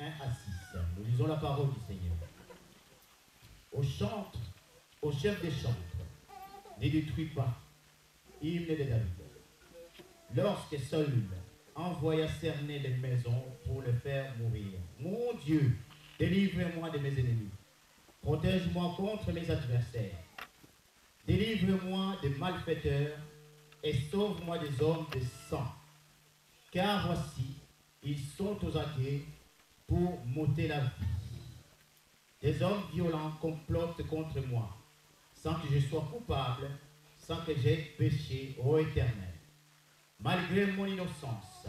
1 à 6. Nous lisons la parole du Seigneur. Au chantre, au chef des chantres, ne détruis pas, hymne de David. Lorsque Saül envoya cerner les maisons pour les faire mourir. Mon Dieu, délivre-moi de mes ennemis. Protège-moi contre mes adversaires. Délivre-moi des malfaiteurs et sauve-moi des hommes de sang. Car voici, ils sont aux aguets pour m'ôter la vie. Des hommes violents complotent contre moi, sans que je sois coupable, sans que j'aie péché, ô Éternel. Malgré mon innocence,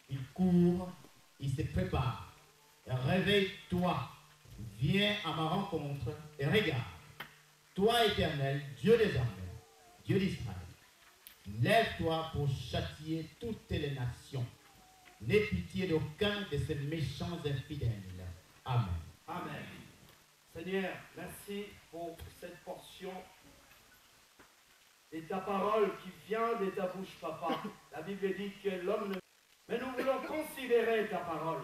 ils courent, ils se préparent. Réveille-toi, viens à ma rencontre et regarde. Toi, Éternel, Dieu des armées, Dieu d'Israël, lève-toi pour châtier toutes les nations. N'aie pitié d'aucun de ces méchants infidèles. Amen. Amen. Seigneur, merci pour cette portion et ta parole qui vient de ta bouche, Papa. La Bible dit que l'homme ne... Mais nous voulons considérer ta parole.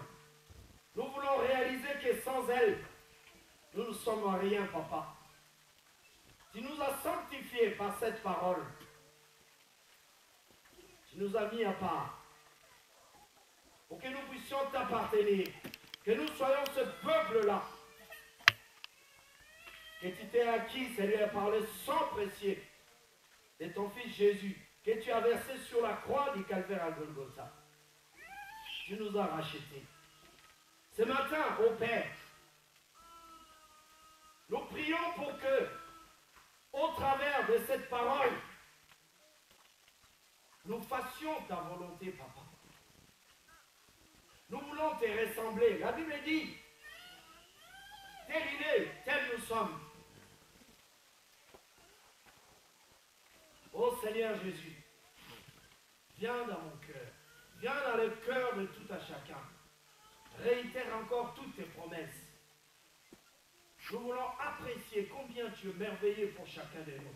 Nous voulons réaliser que sans elle, nous ne sommes rien, Papa. Tu nous as sanctifiés par cette parole. Tu nous as mis à part pour que nous puissions t'appartenir, que nous soyons ce peuple-là, que tu t'es acquis, Seigneur, par le sang précieux de ton Fils Jésus, que tu as versé sur la croix du Calvaire à Golgotha. Tu nous as rachetés. Ce matin, ô Père, nous prions pour que, au travers de cette parole, nous fassions ta volonté, Papa. Nous voulons te ressembler. La Bible dit, tel il est, tel nous sommes. Ô Seigneur Jésus, viens dans mon cœur. Viens dans le cœur de tout à chacun. Réitère encore toutes tes promesses. Nous voulons apprécier combien tu es merveilleux pour chacun de nous.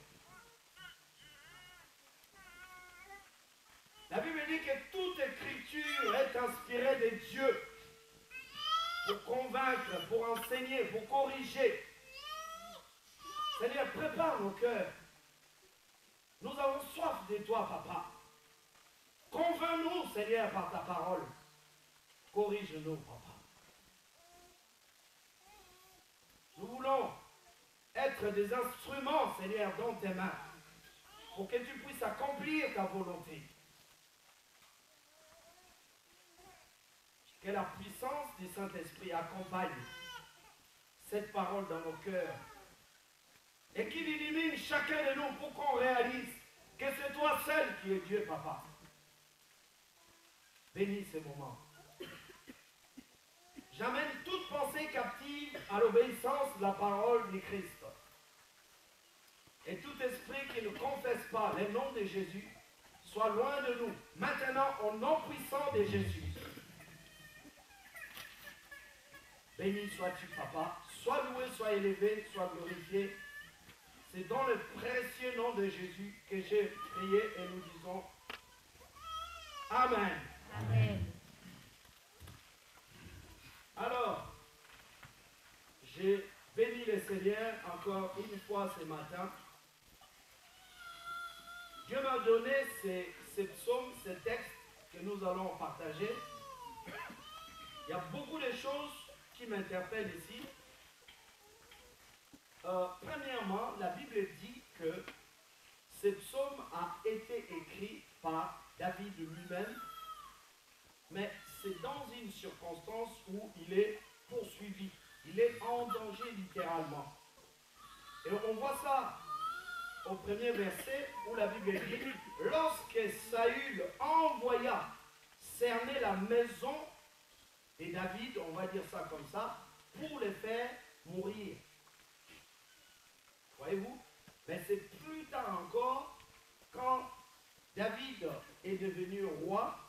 La Bible dit que toute écriture est inspirée de Dieu pour convaincre, pour enseigner, pour corriger. Seigneur, prépare nos cœurs. Nous avons soif de toi, Papa. Convainc-nous, Seigneur, par ta parole. Corrige-nous, Papa. Nous voulons être des instruments, Seigneur, dans tes mains, pour que tu puisses accomplir ta volonté. Que la puissance du Saint-Esprit accompagne cette parole dans nos cœurs et qu'il illumine chacun de nous pour qu'on réalise que c'est toi seul qui es Dieu, Papa. Bénis ce moment. J'amène toute pensée captive à l'obéissance de la parole du Christ. Et tout esprit qui ne confesse pas le nom de Jésus soit loin de nous. Maintenant, au nom puissant de Jésus. Béni sois-tu, Papa. Sois loué, sois élevé, sois glorifié. C'est dans le précieux nom de Jésus que j'ai prié et nous disons Amen. Amen. Alors, j'ai béni le Seigneur encore une fois ce matin. Dieu m'a donné ces psaumes, ces textes que nous allons partager. Il y a beaucoup de choses qui m'interpellent ici. Premièrement, la Bible dit que ce psaume a été écrit par David lui-même, mais c'est dans une circonstance où il est poursuivi. Il est en danger littéralement. Et on voit ça au premier verset où la Bible dit « Lorsque Saül envoya cerner la maison de David, on va dire ça comme ça, pour les faire mourir. » Voyez-vous? Mais c'est plus tard encore, quand David est devenu roi,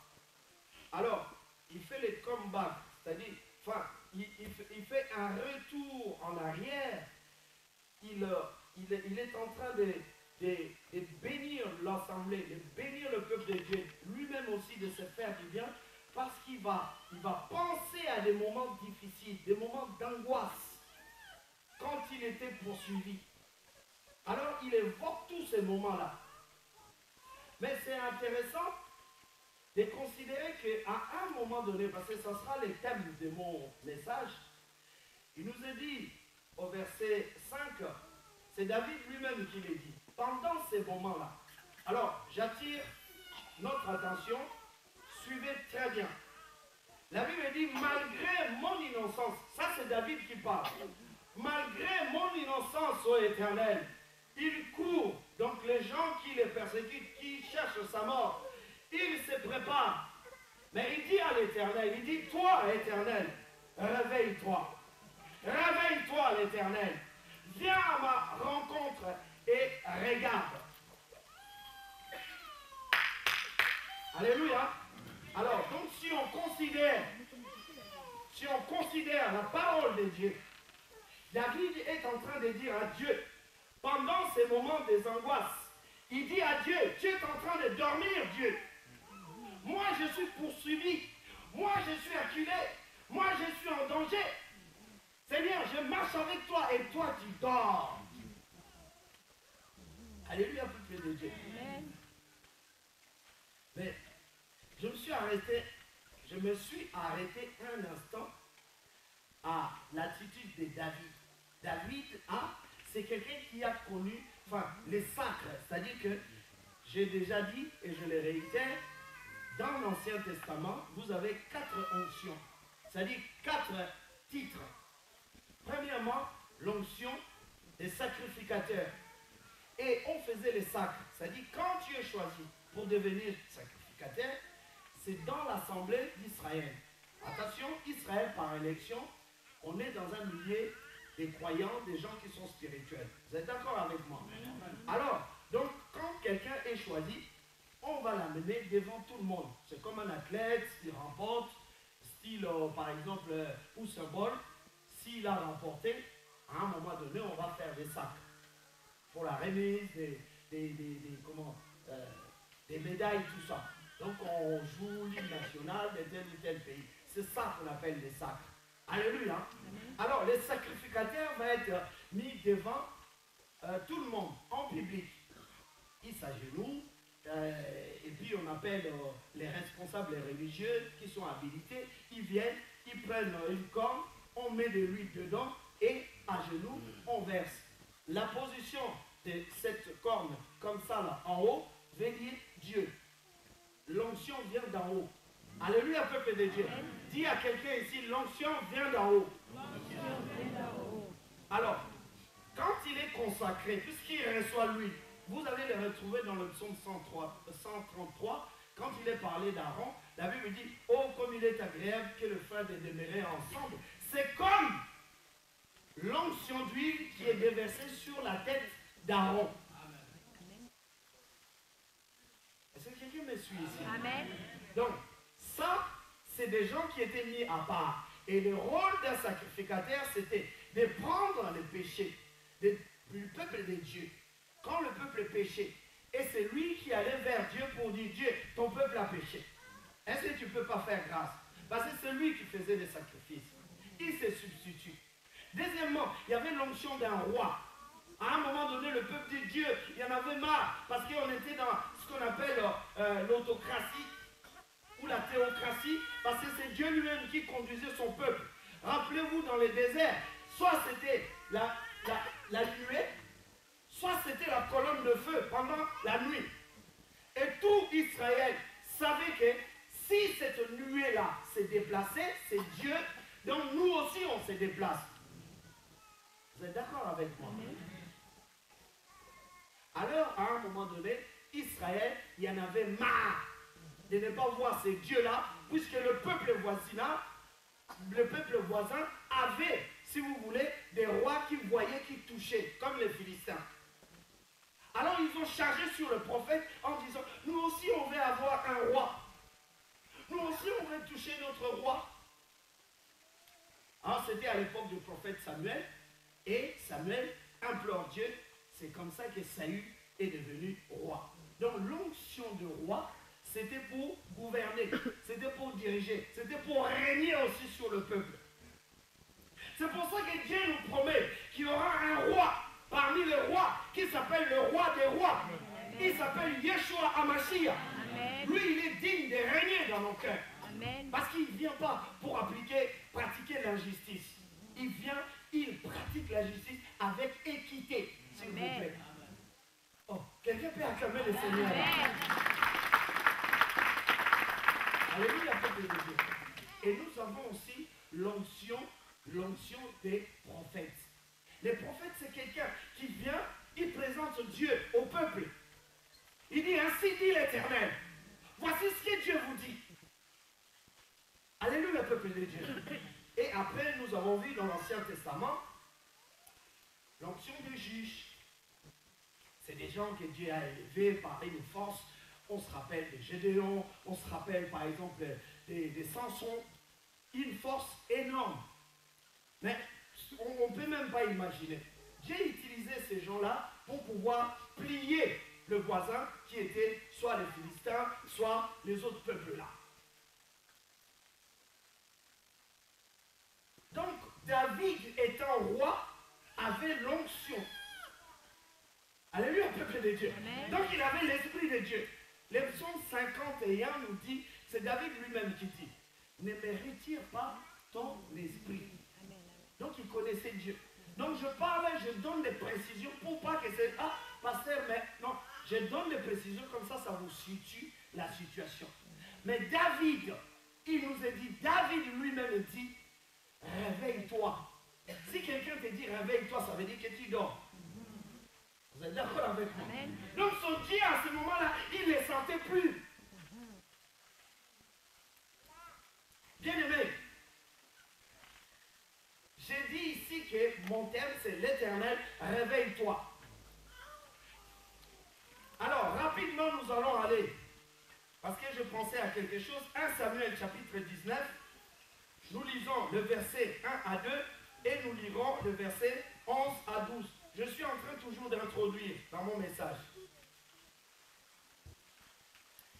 alors il fait le comeback, c'est-à-dire, enfin, il fait un retour en arrière. Il est en train de bénir l'assemblée, de bénir le peuple de Dieu, lui-même aussi de se faire du bien, parce qu'il va penser à des moments difficiles. il évoque tous ces moments-là. Mais c'est intéressant de considérer qu'à un moment donné, parce que ce sera le thème de mon message, il nous est dit au verset 5, c'est David lui-même qui l'a dit, pendant ces moments-là. Alors, j'attire notre attention, suivez très bien. La Bible dit, malgré mon innocence, ça c'est David qui parle, malgré mon innocence, ô Éternel, il court, donc les gens qui les persécutent, qui cherchent sa mort, il se prépare. Mais il dit à l'Éternel, il dit, toi Éternel, réveille-toi. Réveille-toi l'Éternel. Viens à ma rencontre et regarde. Alléluia. Alors, donc si on considère la parole de Dieu, David est en train de dire à Dieu, pendant ces moments des angoisses, il dit à Dieu, tu es en train de dormir, Dieu. Moi, je suis poursuivi. Moi, je suis acculé. Moi, je suis en danger. Seigneur, je marche avec toi et toi, tu dors. Alléluia, peuple de Dieu. Amen. Mais je me suis arrêté un instant à l'attitude de David. David, c'est quelqu'un qui a connu, les sacres. C'est-à-dire que, j'ai déjà dit, et je le réitère, dans l'Ancien Testament, vous avez 4 onctions. C'est-à-dire 4 titres. Premièrement, l'onction des sacrificateurs. Et on faisait les sacres. C'est-à-dire, quand tu es choisi pour devenir sacrificateur, c'est dans l'assemblée d'Israël. Attention, Israël par élection, on est dans un milieu des croyants, des gens qui sont spirituels. Vous êtes d'accord avec moi? Alors, donc, quand quelqu'un est choisi, on va l'amener devant tout le monde. C'est comme un athlète qui remporte, style, par exemple, Usain Bolt. S'il a remporté, à un moment donné, on va faire des sacres pour la remise des médailles, tout ça. Donc, on joue l'hymne national de tel ou tel pays. C'est ça qu'on appelle les sacres. Alléluia. Alors, les sacrificateurs vont être mis devant tout le monde, en public. Ils s'agenouillent, et puis on appelle les responsables religieux qui sont habilités. Ils viennent, ils prennent une corne, on met de l'huile dedans, et à genoux, on verse. La position de cette corne, comme ça, là, en haut, veut dire Dieu. L'onction vient d'en haut. Alléluia, peuple de Dieu. Dis à quelqu'un ici, l'onction vient d'en haut. Alors, quand il est consacré, puisqu'il reçoit l'huile, vous allez le retrouver dans le psaume 133, quand il est parlé d'Aaron, la Bible dit, oh, comme il est agréable que le frère de demeurer ensemble. C'est comme l'onction d'huile qui est déversée sur la tête d'Aaron. Est-ce que quelqu'un me suit ici? Amen. Donc, ça, c'est des gens qui étaient mis à part. Et le rôle d'un sacrificateur, c'était de prendre les péchés du peuple de Dieu. Quand le peuple péchait, et c'est lui qui allait vers Dieu pour dire, Dieu, ton peuple a péché. Est-ce que tu ne peux pas faire grâce? Parce que c'est lui qui faisait les sacrifices. Il se substitue. Deuxièmement, il y avait l'onction d'un roi. À un moment donné, le peuple dit Dieu, il y en avait marre, parce qu'on était dans ce qu'on appelle l'autocratie ou la théocratie, parce que c'est Dieu lui-même qui conduisait son peuple. Rappelez-vous, dans les déserts, soit c'était la nuée, soit c'était la colonne de feu pendant la nuit. Et tout Israël savait que si cette nuée-là s'est déplacée, c'est Dieu, donc nous aussi on se déplace. Vous êtes d'accord avec moi? Alors, à un moment donné, Israël, il y en avait marre de ne pas voir ces dieux-là, puisque le peuple voisin avait, si vous voulez, des rois qui voyaient, qui touchaient, comme les Philistins. Alors ils ont chargé sur le prophète en disant, nous aussi on veut avoir un roi. Nous aussi on veut toucher notre roi. Alors c'était à l'époque du prophète Samuel, et Samuel implore Dieu. C'est comme ça que Saül est devenu roi. Donc l'onction de roi, c'était pour gouverner, c'était pour diriger, c'était pour régner aussi sur le peuple. C'est pour ça que Dieu nous promet qu'il y aura un roi parmi les rois, qui s'appelle le roi des rois. Il s'appelle Yeshua HaMashiach. Lui, il est digne de régner dans nos cœurs. Parce qu'il ne vient pas pour pratiquer l'injustice. Il vient, il pratique la justice avec équité, s'il vous plaît. Oh, quelqu'un peut acclamer le Seigneur. Alléluia, peuple de Dieu. Et nous avons aussi l'onction des prophètes. Les prophètes, c'est quelqu'un qui vient, il présente Dieu au peuple. Il dit, ainsi dit l'Éternel. Voici ce que Dieu vous dit. Alléluia, peuple de Dieu. Et après, nous avons vu dans l'Ancien Testament l'onction des juges. C'est des gens que Dieu a élevés par une force. On se rappelle de Gédéon, on se rappelle par exemple des Samson. Une force énorme. Mais on ne peut même pas imaginer. Dieu utilisait ces gens-là pour pouvoir plier le voisin qui était soit les Philistins, soit les autres peuples-là. Donc, David étant roi, avait l'onction. Alléluia, peuple de Dieu. Donc, il avait l'Esprit de Dieu. Le psaume 51 nous dit, c'est David lui-même qui dit, ne me retire pas ton esprit. Donc, il connaissait Dieu. Donc, je parle, je donne des précisions pour pas que c'est, ah, pasteur, mais non, je donne des précisions comme ça vous situe la situation. Mais David, il nous a dit, David lui-même dit, réveille-toi. Si quelqu'un te dit réveille-toi, ça veut dire que tu dors. Vous êtes d'accord avec moi? Donc son Dieu à ce moment-là, il ne les sentait plus. Bien-aimé, j'ai dit ici que mon thème c'est l'Éternel, réveille-toi. Alors, rapidement, nous allons aller, parce que je pensais à quelque chose, 1 Samuel chapitre 19, nous lisons le verset 1 à 2 et nous lirons le verset 11 à 12. Je suis en train toujours d'introduire dans mon message.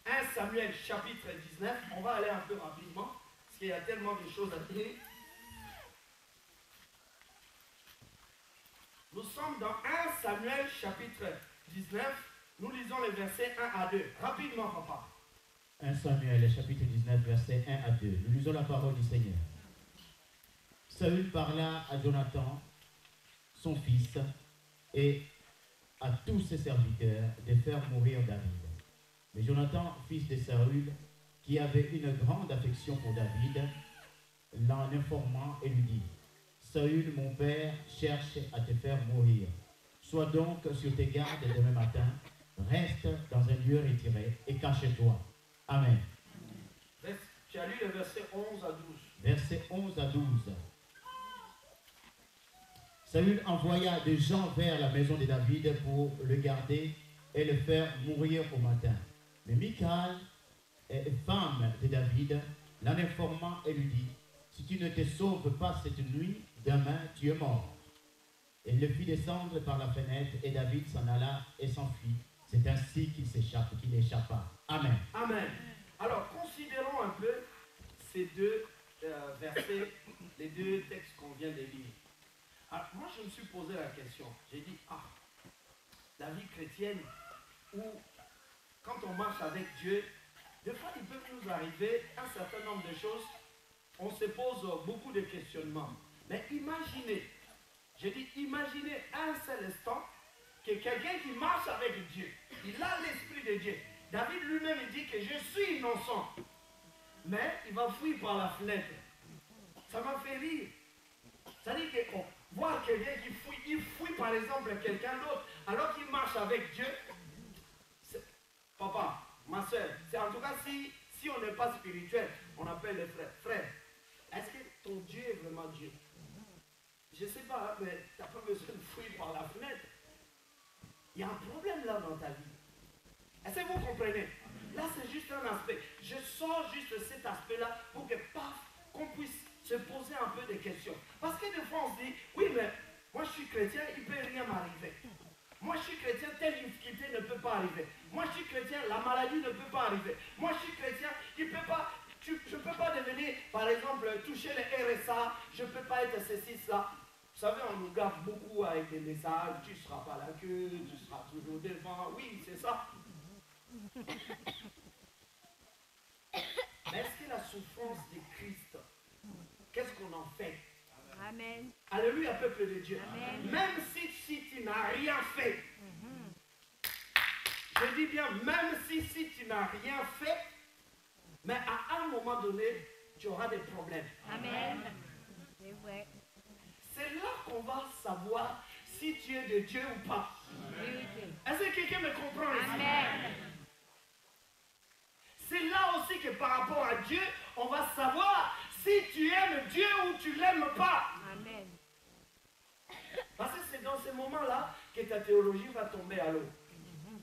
1 Samuel chapitre 19, on va aller un peu rapidement, parce qu'il y a tellement de choses à dire. Nous sommes dans 1 Samuel chapitre 19, nous lisons les versets 1 à 2. Rapidement, papa. 1 Samuel chapitre 19, versets 1 à 2. Nous lisons la parole du Seigneur. Saül parla à Jonathan, son fils, et à tous ses serviteurs de faire mourir David. Mais Jonathan, fils de Saül, qui avait une grande affection pour David, l'en informant et lui dit, Saül, mon père, cherche à te faire mourir. Sois donc sur tes gardes demain matin, reste dans un lieu retiré et cache-toi. Amen. Tu as lu le verset 11 à 12. Verset 11 à 12. Saül envoya des gens vers la maison de David pour le garder et le faire mourir au matin. Mais Michal, femme de David, l'en informant et lui dit, si tu ne te sauves pas cette nuit, demain tu es mort. Elle le fit descendre par la fenêtre et David s'en alla et s'enfuit. C'est ainsi qu'il échappa. Amen. Amen. Alors, considérons un peu ces deux versets, les deux textes qu'on vient de lire. Alors, moi, je me suis posé la question. J'ai dit, la vie chrétienne, où quand on marche avec Dieu, des fois, il peut nous arriver un certain nombre de choses. On se pose beaucoup de questionnements. Mais imaginez, j'ai dit, imaginez un seul instant que quelqu'un qui marche avec Dieu, il a l'Esprit de Dieu. David lui-même, il dit que je suis innocent. Mais il va fuir par la fenêtre. Ça m'a fait rire. C'est-à-dire que voir quelqu'un qui fuit, il fuit par exemple quelqu'un d'autre, alors qu'il marche avec Dieu. Papa, ma soeur, c'est en tout cas si on n'est pas spirituel, on appelle les frères. Frère, est-ce que ton Dieu est vraiment Dieu? Je ne sais pas, mais tu n'as pas besoin de fuir par la fenêtre. Il y a un problème là dans ta vie. Est-ce que vous comprenez? Là, c'est juste un aspect. Je sors juste cet aspect-là pour que, paf, qu'on puisse se poser un peu des questions. Parce que des fois, on se dit, oui, mais moi, je suis chrétien, il ne peut rien m'arriver. Moi, je suis chrétien, telle difficulté ne peut pas arriver. Moi, je suis chrétien, la maladie ne peut pas arriver. Moi, je suis chrétien, je ne peux pas devenir, par exemple, toucher le RSA, je ne peux pas être ceci, ça. Vous savez, on nous gaffe beaucoup avec des messages, tu ne seras pas la queue, tu seras toujours devant. Oui, c'est ça. Mais est-ce que la souffrance de Christ, qu'est-ce qu'on en fait? Amen. Alléluia, peuple de Dieu. Amen. Même si tu n'as rien fait, je dis bien, même si tu n'as rien fait, mais à un moment donné, tu auras des problèmes. Amen. C'est vrai. C'est là qu'on va savoir si tu es de Dieu ou pas. Vérité. Est-ce que quelqu'un me comprend ici? Amen. C'est là aussi que par rapport à Dieu, on va savoir si tu aimes Dieu ou tu ne l'aimes pas. Amen. Parce que c'est dans ces moments-là que ta théologie va tomber à l'eau.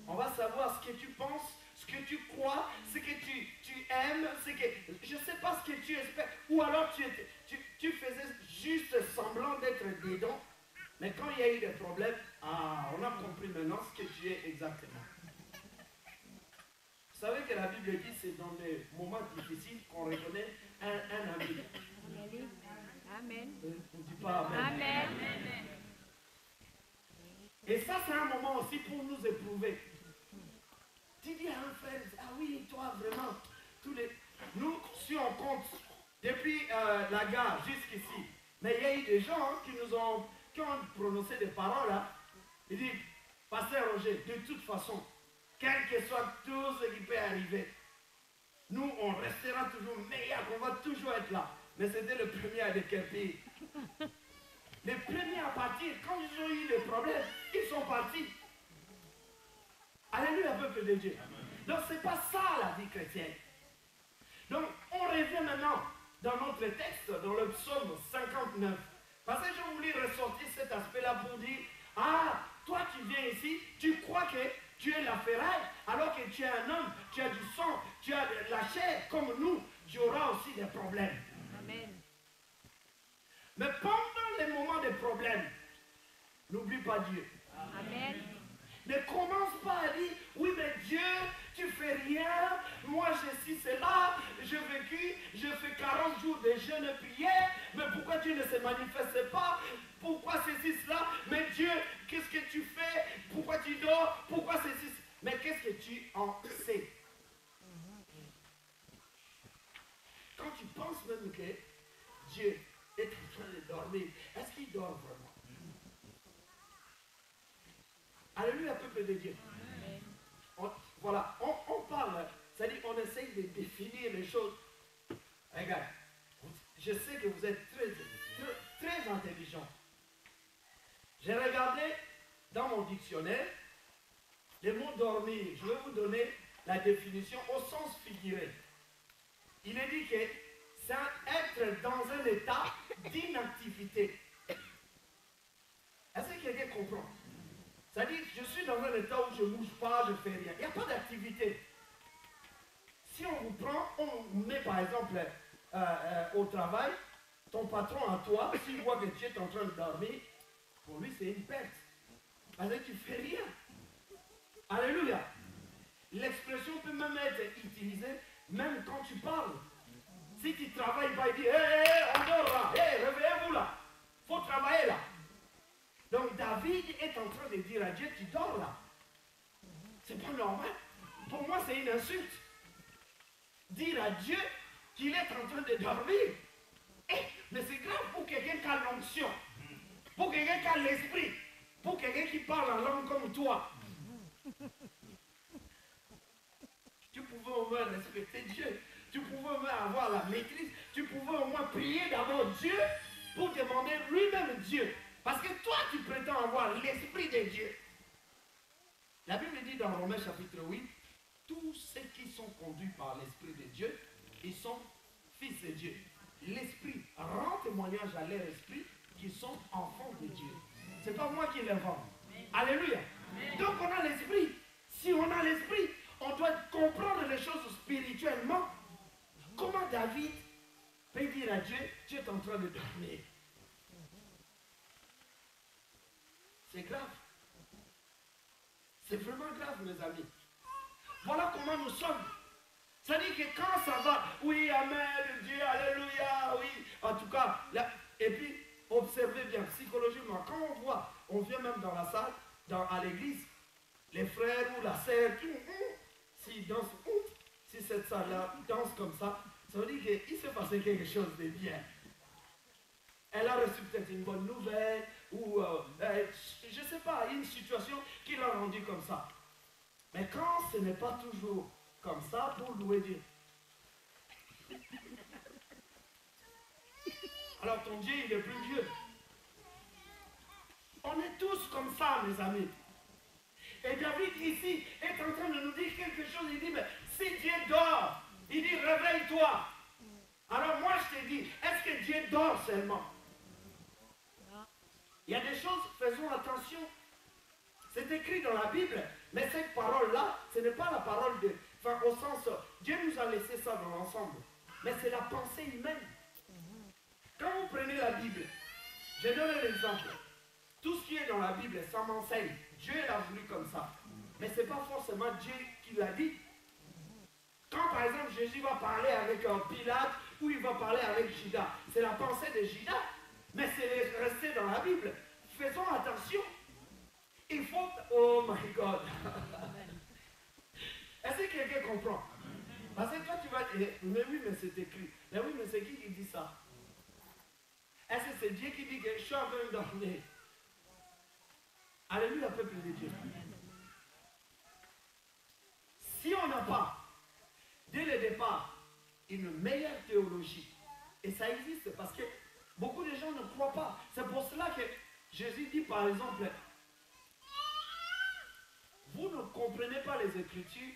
On va savoir ce que tu penses, ce que tu crois, ce que tu aimes, ce que... Je ne sais pas ce que tu espères. Ou alors tu faisais juste semblant d'être dedans. Mais quand il y a eu des problèmes, on a compris maintenant ce que tu es exactement. Vous savez que la Bible dit que c'est dans les moments difficiles qu'on reconnaît un ami. Amen. On ne dit pas Amen. Amen. Et ça, c'est un moment aussi pour nous éprouver. Tu dis à un frère, ah oui, toi vraiment, nous, si on compte depuis la gare jusqu'ici, mais il y a eu des gens qui ont prononcé des paroles là. Ils disent, Pasteur Roger, de toute façon, quel que soit tout ce qui peut arriver, nous, on restera toujours meilleurs, on va toujours être là. Mais c'était le premier à décapiter. Les premiers à partir, quand ils ont eu des problèmes, ils sont partis. Alléluia, peuple de Dieu. Donc, ce n'est pas ça la vie chrétienne. Donc, on revient maintenant dans notre texte, dans le psaume 59. Parce que je voulais ressortir cet aspect-là pour dire, toi tu viens ici, tu crois que tu es la ferraille, alors que tu es un homme, tu as du sang, tu as de la chair, comme nous, tu auras aussi des problèmes. Amen. Mais pendant les moments de problèmes, n'oublie pas Dieu. Amen. Ne commence pas à dire, oui mais Dieu, tu fais rien, moi je suis cela, j'ai vécu, je fais 40 jours de jeûne et prière, mais pourquoi Dieu ne se manifeste pas? Pourquoi ceci, cela? Mais Dieu, qu'est-ce que tu fais? Pourquoi tu dors? Pourquoi ceci? Mais qu'est-ce que tu en sais? Quand tu penses même que Dieu est en train de dormir, est-ce qu'il dort vraiment? Alléluia, peuple de Dieu. Voilà, on parle, c'est-à-dire on essaye de définir les choses. Regarde, je sais que vous êtes très intelligent. J'ai regardé dans mon dictionnaire le mot dormir. Je vais vous donner la définition au sens figuré. Il est dit que c'est être dans un état d'inactivité. Est-ce que quelqu'un comprend? C'est-à-dire, je suis dans un état où je ne bouge pas, je ne fais rien. Il n'y a pas d'activité. Si on vous prend, on vous met par exemple au travail, ton patron à toi, s'il voit que tu es en train de dormir, pour lui c'est une perte. Parce que tu ne fais rien. Alléluia. L'expression peut même être utilisée même quand tu parles. Si tu travailles pas, il dit, on dort là, réveillez-vous là. Il faut travailler là. Donc David est en train de dire à Dieu, tu dors là. C'est pas normal. Pour moi, c'est une insulte. Dire à Dieu qu'il est en train de dormir. Mais c'est grave pour quelqu'un qui a l'onction. Pour quelqu'un qui a l'esprit. Pour quelqu'un qui parle en langue comme toi. Tu pouvais au moins respecter Dieu. Tu pouvais au moins avoir la maîtrise. Tu pouvais au moins prier d'abord Dieu pour demander lui-même Dieu. Parce que toi, tu prétends avoir l'esprit de Dieu. La Bible dit dans Romains chapitre 8, tous ceux qui sont conduits par l'esprit de Dieu, ils sont fils de Dieu. L'esprit rend témoignage à leur esprit qu'ils sont enfants de Dieu. Ce n'est pas moi qui l'invente. Alléluia. Donc on a l'esprit. Si on a l'esprit, on doit comprendre les choses spirituellement. Comment David peut dire à Dieu, tu es en train de dormir? C'est grave. C'est vraiment grave, mes amis. Voilà comment nous sommes. C'est-à-dire que quand ça va, oui, Amen, Dieu, Alléluia, oui. En tout cas, là, et puis, observez bien, psychologiquement, quand on vient même dans la salle, à l'église, les frères ou la sœur, s'ils dansent, si cette salle-là danse comme ça veut dire qu'il s'est passé quelque chose de bien. Elle a reçu peut-être une bonne nouvelle, ou je ne sais pas, une situation qui l'a rendu comme ça. Mais quand ce n'est pas toujours comme ça, pour louer Dieu. Alors ton Dieu, il est plus vieux. On est tous comme ça, mes amis. Et David ici est en train de nous dire quelque chose. Il dit, mais si Dieu dort, il dit, réveille-toi. Alors moi, je te dis, est-ce que Dieu dort seulement? Il y a des choses, faisons attention. C'est écrit dans la Bible, mais cette parole-là, ce n'est pas la parole de... Enfin, au sens, Dieu nous a laissé ça dans l'ensemble. Mais c'est la pensée humaine. Quand vous prenez la Bible, je donne un exemple. Tout ce qui est dans la Bible, ça m'enseigne. Dieu l'a voulu comme ça. Mais ce n'est pas forcément Dieu qui l'a dit. Quand par exemple Jésus va parler avec Pilate ou il va parler avec Judas, c'est la pensée de Judas. Mais c'est resté dans la Bible. Faisons attention. Il faut... Oh my God. Est-ce que quelqu'un comprend? Parce que toi tu vas dire, mais oui, mais c'est écrit. Mais oui, mais c'est qui dit ça? Est-ce que c'est Dieu qui dit que je suis en train de dormir? Alléluia, peuple de Dieu. Si on n'a pas, dès le départ, une meilleure théologie, et ça existe parce que beaucoup de gens ne croient pas. C'est pour cela que Jésus dit par exemple, vous ne comprenez pas les Écritures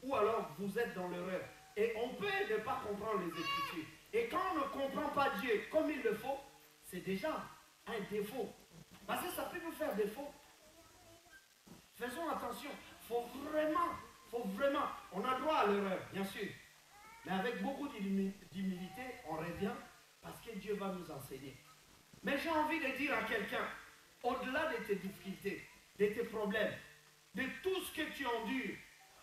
ou alors vous êtes dans l'erreur. Et on peut ne pas comprendre les Écritures. Et quand on ne comprend pas Dieu comme il le faut, c'est déjà un défaut. Parce que ça peut nous faire défaut. Faisons attention. Faut vraiment, on a droit à l'erreur, bien sûr. Mais avec beaucoup d'humilité, on revient parce que Dieu va nous enseigner. Mais j'ai envie de dire à quelqu'un, au-delà de tes difficultés, de tes problèmes, de tout ce que tu endures,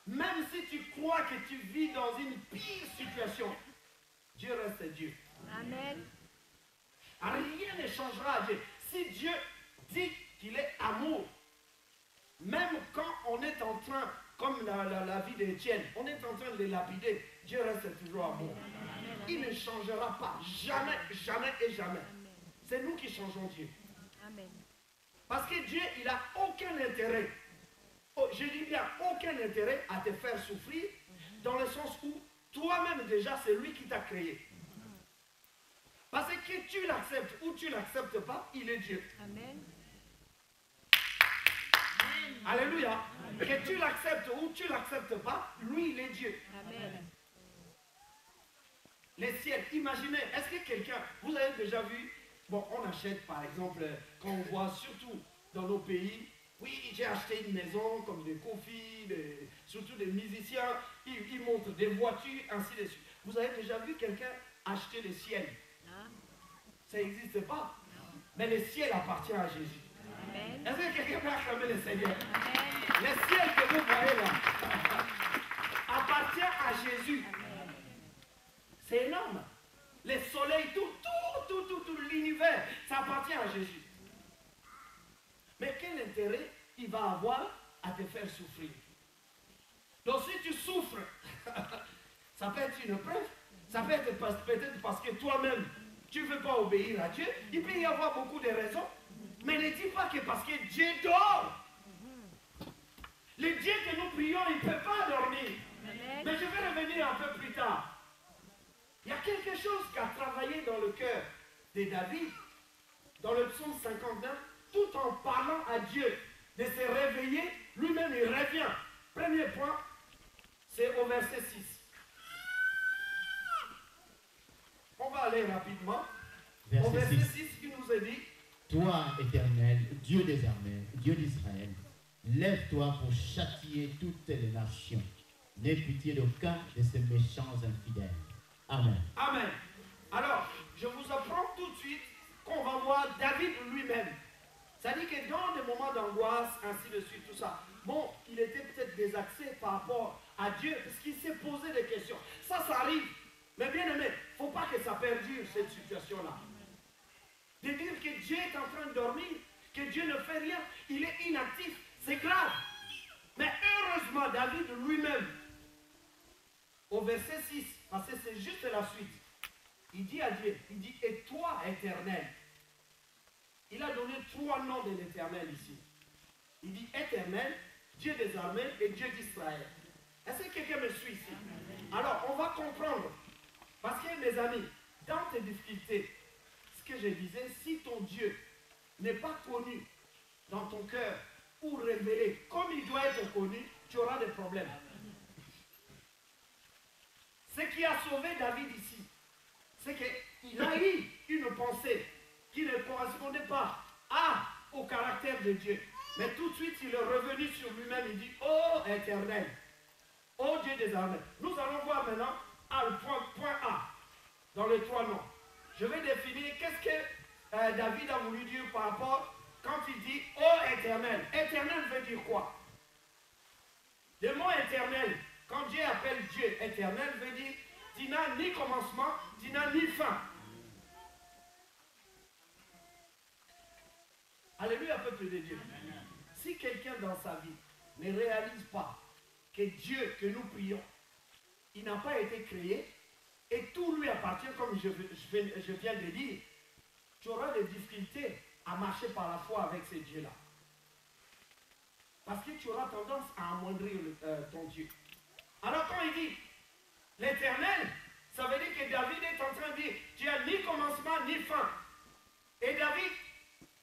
même si tu crois que tu vis dans une pire situation, Dieu reste Dieu. Amen. Rien ne changera à Dieu. Si Dieu dit qu'il est amour, même quand on est en train, comme la vie d'Étienne, on est en train de les lapider, Dieu reste toujours amour. Il ne changera pas. Jamais, jamais et jamais. C'est nous qui changeons Dieu. Amen. Parce que Dieu, il n'a aucun intérêt. Je dis bien aucun intérêt à te faire souffrir, dans le sens où toi-même déjà, c'est lui qui t'a créé. Parce que tu l'acceptes ou tu ne l'acceptes pas, il est Dieu. Amen. Alléluia. Que tu l'acceptes ou tu ne l'acceptes pas, lui, il est Dieu. Amen. Les ciels, imaginez, est-ce que quelqu'un, vous avez déjà vu, bon, on achète par exemple, quand on voit surtout dans nos pays, oui, j'ai acheté une maison comme des cofis, surtout des musiciens, ils montrent des voitures, ainsi de suite. Vous avez déjà vu quelqu'un acheter le ciel? Ça n'existe pas. Mais le ciel appartient à Jésus. Amen. Est-ce que quelqu'un peut acclamer le Seigneur? Amen. Le ciel que vous voyez là appartient à Jésus. C'est énorme. Le soleil, tout l'univers, ça appartient à Jésus. Mais quel intérêt il va avoir à te faire souffrir? Donc si tu souffres, ça peut être une preuve. Ça peut être peut-être parce que toi-même, tu ne veux pas obéir à Dieu. Il peut y avoir beaucoup de raisons. Mais ne dis pas que parce que Dieu dort. Le Dieu que nous prions, il ne peut pas dormir. Amen. Mais je vais revenir un peu plus tard. Il y a quelque chose qui a travaillé dans le cœur de David, dans le psaume 59, tout en parlant à Dieu de se réveiller, lui-même il revient. Premier point, c'est au verset 6. On va aller rapidement. Au verset 6, il nous est dit, toi, Éternel, Dieu des armées, Dieu d'Israël, lève-toi pour châtier toutes les nations. N'aie pitié d'aucun de ces méchants infidèles. Amen. Amen. Alors, je vous apprends tout de suite qu'on va voir David lui-même. C'est-à-dire que dans des moments d'angoisse, ainsi de suite, tout ça, bon, il était peut-être désaxé par rapport à Dieu, parce qu'il s'est posé des questions. Ça arrive. Mais bien aimé, il ne faut pas que ça perdure cette situation-là. De dire que Dieu est en train de dormir, que Dieu ne fait rien, il est inactif, c'est grave. Mais heureusement, David lui-même, au verset 6, parce que c'est juste la suite, il dit à Dieu, il dit, et toi, Éternel. Il a donné 3 noms de l'Éternel ici. Il dit Éternel, Dieu des armées et Dieu d'Israël. Est-ce que quelqu'un me suit ici? Alors, on va comprendre. Parce que, mes amis, dans tes difficultés, ce que je disais, si ton Dieu n'est pas connu dans ton cœur ou révélé comme il doit être connu, tu auras des problèmes. Ce qui a sauvé David ici, c'est qu'il a eu une pensée qui ne correspondait pas au caractère de Dieu. Mais tout de suite, il est revenu sur lui-même, il dit, ô Éternel, ô Dieu des armées. Nous allons voir maintenant le point A, dans les 3 noms. Je vais définir qu'est-ce que David a voulu dire par rapport, quand il dit, ô Éternel. Éternel veut dire quoi? Le mot éternel, quand Dieu appelle Dieu éternel, veut dire, tu n'as ni commencement, tu n'as ni fin. Alléluia, peuple de Dieu. Si quelqu'un dans sa vie ne réalise pas que Dieu que nous prions, il n'a pas été créé et tout lui appartient, comme je viens de dire, tu auras des difficultés à marcher par la foi avec ces dieux-là. Parce que tu auras tendance à amoindrir ton Dieu. Alors quand il dit l'Éternel, ça veut dire que David est en train de dire, tu n'as ni commencement ni fin. Et David,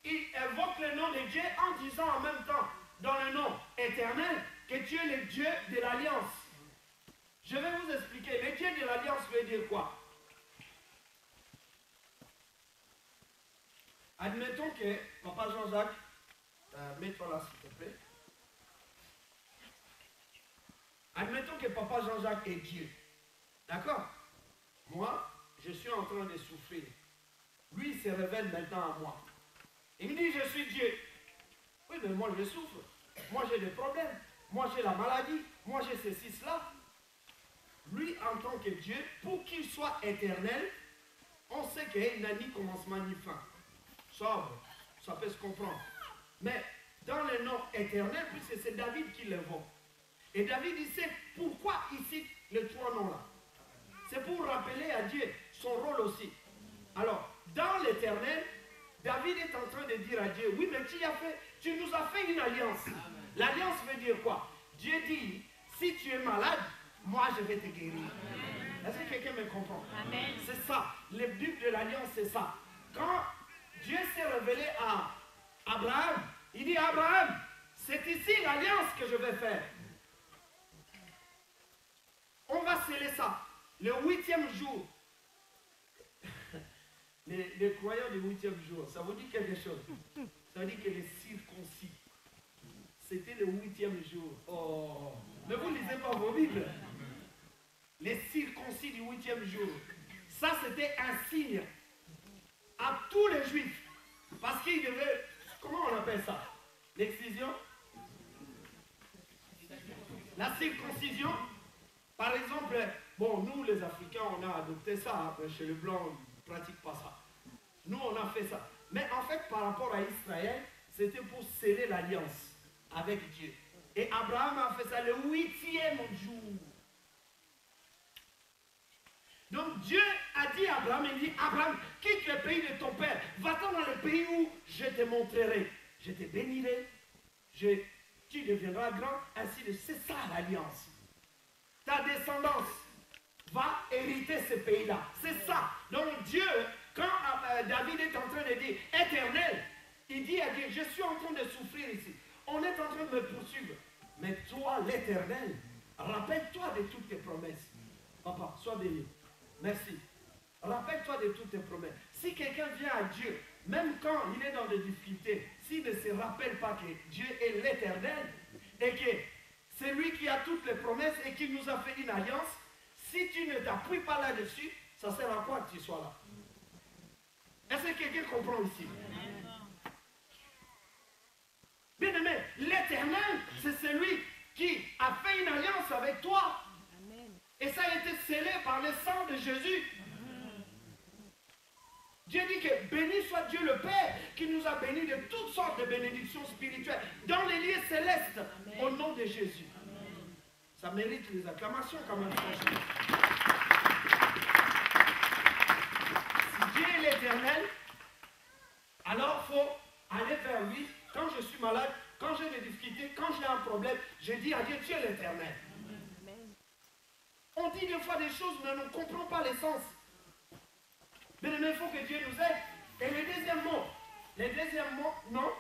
il invoque le nom de Dieu en disant en même temps, dans le nom éternel, que Dieu est le Dieu de l'Alliance. Je vais vous expliquer. Le Dieu de l'Alliance veut dire quoi? Admettons que, Papa Jean-Jacques, mets-toi là s'il te plaît. Admettons que Papa Jean-Jacques est Dieu. D'accord? Moi, je suis en train de souffrir. Lui, il se révèle maintenant à moi. Il me dit, je suis Dieu. Oui, mais moi, je souffre. Moi, j'ai des problèmes. Moi, j'ai la maladie. Moi, j'ai ceci, cela. Lui, en tant que Dieu, pour qu'il soit éternel, on sait qu'il n'a ni commencement ni fin. Ça peut se comprendre. Mais dans le nom éternel, puisque c'est David qui l'invoque. Et David, il sait pourquoi il cite les 3 noms-là. C'est pour rappeler à Dieu son rôle aussi. Alors, dans l'éternel, David est en train de dire à Dieu, oui, mais tu nous as fait une alliance. L'alliance veut dire quoi? Dieu dit, si tu es malade, moi je vais te guérir. Est-ce que quelqu'un me comprend? C'est ça. Le but de l'alliance, c'est ça. Quand Dieu s'est révélé à Abraham, il dit, Abraham, c'est ici l'alliance que je vais faire. On va sceller ça. Le 8e jour. Les croyants du 8e jour, ça vous dit quelque chose? Ça veut dire que les circoncis, c'était le 8e jour. Oh, mais vous ne lisez pas vos Bibles. Les circoncis du 8e jour. Ça, c'était un signe à tous les Juifs. Parce qu'ils devaient, comment on appelle ça? L'excision? La circoncision. Par exemple, bon, nous les Africains, on a adopté ça. Chez les Blancs, on ne pratique pas ça. Nous, on a fait ça. Mais en fait, par rapport à Israël, c'était pour sceller l'alliance avec Dieu. Et Abraham a fait ça le 8e jour. Donc Dieu a dit à Abraham, il dit, Abraham, quitte le pays de ton père, va-t'en dans le pays où je te montrerai. Je te bénirai, tu deviendras grand, ainsi de c'est ça l'alliance. Ta descendance va hériter ce pays-là. C'est ça. Donc Dieu, quand David est en train de dire éternel, il dit à Dieu, je suis en train de souffrir ici. On est en train de me poursuivre. Mais toi, l'éternel, rappelle-toi de toutes tes promesses. Papa, sois béni. Merci. Rappelle-toi de toutes tes promesses. Si quelqu'un vient à Dieu, même quand il est dans des difficultés, s'il ne se rappelle pas que Dieu est l'éternel et que c'est lui qui a toutes les promesses et qui nous a fait une alliance, si tu ne t'appuies pas là-dessus, ça sert à quoi que tu sois là? Est-ce que quelqu'un comprend ici? Bien aimé, l'éternel, c'est celui qui a fait une alliance avec toi. Et ça a été scellé par le sang de Jésus. Dieu dit que béni soit Dieu le Père qui nous a bénis de toutes sortes de bénédictions spirituelles dans les lieux célestes. Amen. Au nom de Jésus. Amen. Ça mérite les acclamations quand même. Si Dieu est l'Éternel, alors il faut aller vers lui. Quand je suis malade, quand j'ai des difficultés, quand j'ai un problème, je dis à Dieu, Dieu est l'Éternel. On dit des fois des choses, mais on ne comprend pas les sens. Mais il faut que Dieu nous aide. Et le deuxième mot, non.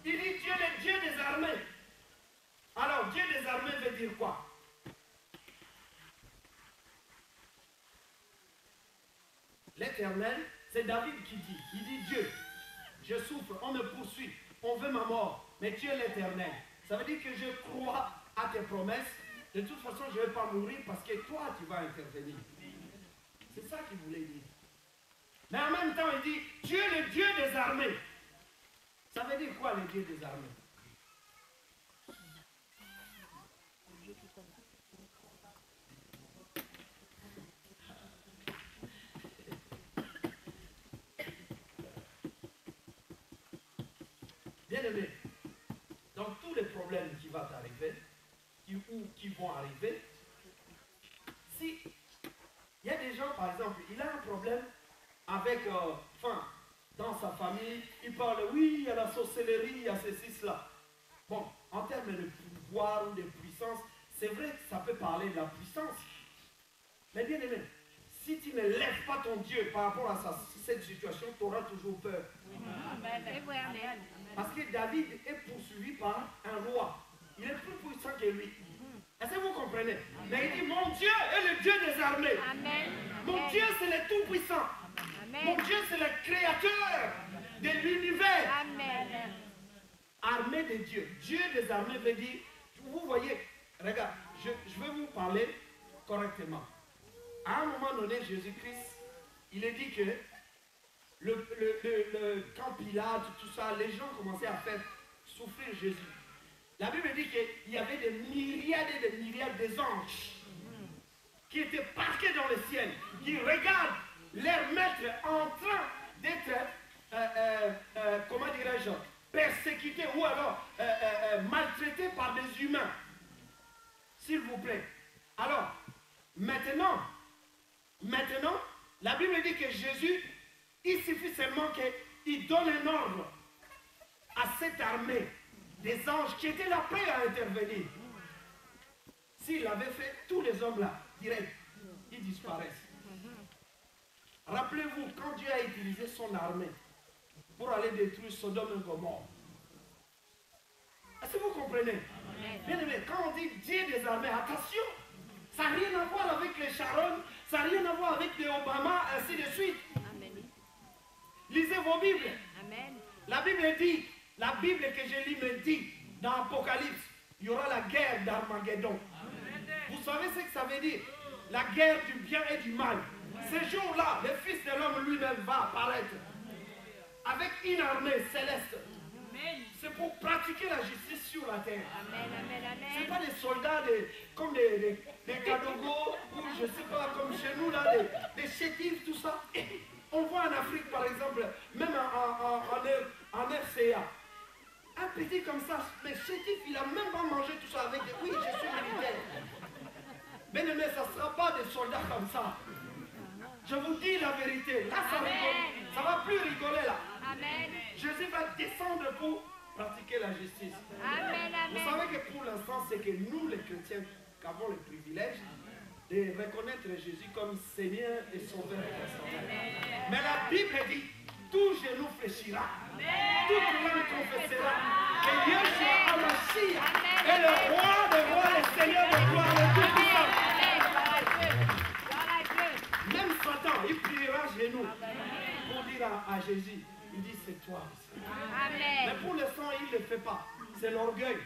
Il dit Dieu est Dieu des armées. Alors, Dieu des armées veut dire quoi? L'Éternel, c'est David qui dit. Il dit Dieu, je souffre, on me poursuit, on veut ma mort, mais Dieu est l'Éternel. Ça veut dire que je crois à tes promesses. De toute façon, je ne vais pas mourir parce que toi, tu vas intervenir. C'est ça qu'il voulait dire. Mais en même temps, il dit, Dieu est le Dieu des armées. Ça veut dire quoi, le Dieu des armées? Bien aimé, dans tous les problèmes qui vont t'arriver, qui vont arriver, si il y a des gens, par exemple, il a un problème avec, dans sa famille, il parle, oui, il y a la sorcellerie, il y a ceci, cela. Bon, en termes de pouvoir ou de puissance, c'est vrai que ça peut parler de la puissance. Mais bien aimé, si tu ne lèves pas ton Dieu par rapport à cette situation, tu auras toujours peur. Amen. Parce que David est poursuivi par un roi. Il est plus puissant que lui. Est-ce que vous comprenez? Amen. Mais il dit, mon Dieu est le Dieu des armées. Amen. Mon Dieu, c'est le Tout-Puissant. Mon Dieu, c'est le Créateur de l'univers. Amen. Armée de Dieu. Dieu des armées veut dire, vous voyez, regarde, je vais vous parler correctement. À un moment donné, Jésus-Christ, il est dit que quand Pilate, tout ça, les gens commençaient à faire souffrir Jésus. La Bible dit qu'il y avait des myriades et des myriades d'anges qui étaient parqués dans le ciel, qui regardent leur maître en train d'être, comment dirais-je, persécuté ou alors maltraité par des humains. S'il vous plaît. Alors, maintenant, la Bible dit que Jésus, il suffit seulement qu'il donne un ordre à cette armée des anges qui étaient là prêts à intervenir. S'il l'avait fait, tous les hommes là, direct, ils disparaissent. Rappelez-vous, quand Dieu a utilisé son armée pour aller détruire Sodome et Gomorrhe. Est-ce que vous comprenez? Bien aimé, quand on dit Dieu des armées, attention, ça n'a rien à voir avec les Sharon, ça n'a rien à voir avec les Obama, ainsi de suite. Amen. Lisez vos Bibles. Amen. La Bible dit, la Bible que je lis me dit, dans Apocalypse, il y aura la guerre d'Armageddon. Vous savez ce que ça veut dire? La guerre du bien et du mal. Ce jour-là, le Fils de l'homme lui-même va apparaître avec une armée céleste. C'est pour pratiquer la justice sur la terre. Ce n'est pas des soldats comme des Kadogo ou je ne sais pas, comme chez nous, là, des chétifs, tout ça. On voit en Afrique, par exemple, même en RCA, un petit comme ça, mais chétif, il n'a même pas mangé tout ça avec des... Oui, je suis militaire. Bien aimé, ça ne sera pas des soldats comme ça. Je vous dis la vérité. Là, ça rigole. Ça ne va plus rigoler là. Amen. Jésus va descendre pour pratiquer la justice. Amen. Vous savez que pour l'instant, c'est que nous, les chrétiens, qui avons le privilège de reconnaître Jésus comme Seigneur et Sauveur personnel. Mais la Bible dit, tout genou fléchira, toute langue confessera que Yeshua HaMashiach est le roi des rois, le Seigneur des rois, le Tout-Puissant. Même Satan, il priera genou pour dire à Jésus, il dit c'est toi. Mais pour l'instant, il ne le fait pas. C'est l'orgueil.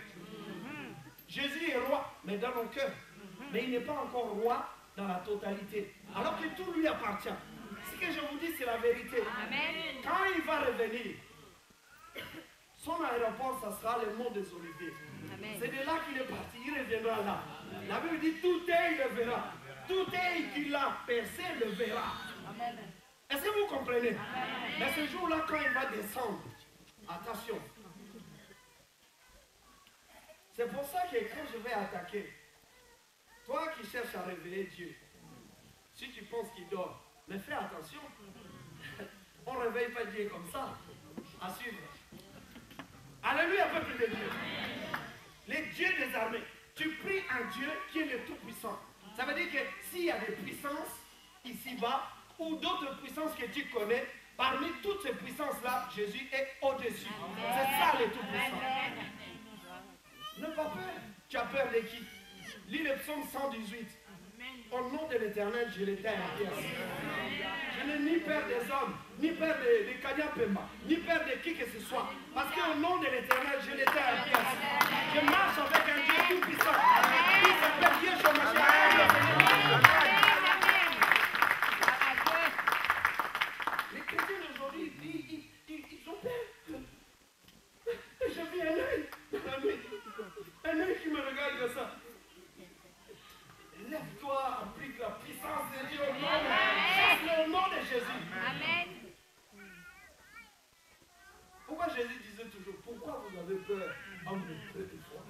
Jésus est roi, mais dans nos cœurs. Mais il n'est pas encore roi dans la totalité. Alors que tout lui appartient. Ce que je vous dis, c'est la vérité. Amen. Quand il va revenir, son aéroport, ça sera le mont des Oliviers. C'est de là qu'il est parti. Il reviendra là. La Bible dit tout œil le verra. Tout œil qui l'a percé le verra. Est-ce que vous comprenez? Mais ce jour-là, quand il va descendre, attention. C'est pour ça que quand je vais attaquer, toi qui cherches à révéler Dieu, si tu penses qu'il dort, mais fais attention. On ne réveille pas Dieu comme ça. À suivre. Alléluia, peuple de Dieu. Les dieux des armées. Tu pries un Dieu qui est le Tout-Puissant. Ça veut dire que s'il y a des puissances ici-bas, ou d'autres puissances que tu connais, parmi toutes ces puissances-là, Jésus est au-dessus. C'est ça le Tout-Puissant. Ne pas peur. Tu as peur de qui? Lis le psaume 118. Au nom de l'Éternel, je l'éteins en pièces. Je n'ai ni peur des hommes, ni peur de Kanya Pemba, ni peur de qui que ce soit. Parce qu'au nom de l'Éternel, je l'éteins en pièces. Je marche avec un Dieu tout-puissant. Il s'appelle Dieu Shomashia. Les chrétiens d'aujourd'hui, ils ont peur. J'ai vu un œil dans la nuit. Un œil qui me regarde comme ça. Lève-toi, applique la puissance de Dieu au nom de Jésus. Amen. Pourquoi Jésus disait toujours, pourquoi vous avez peur, homme de peu de foi?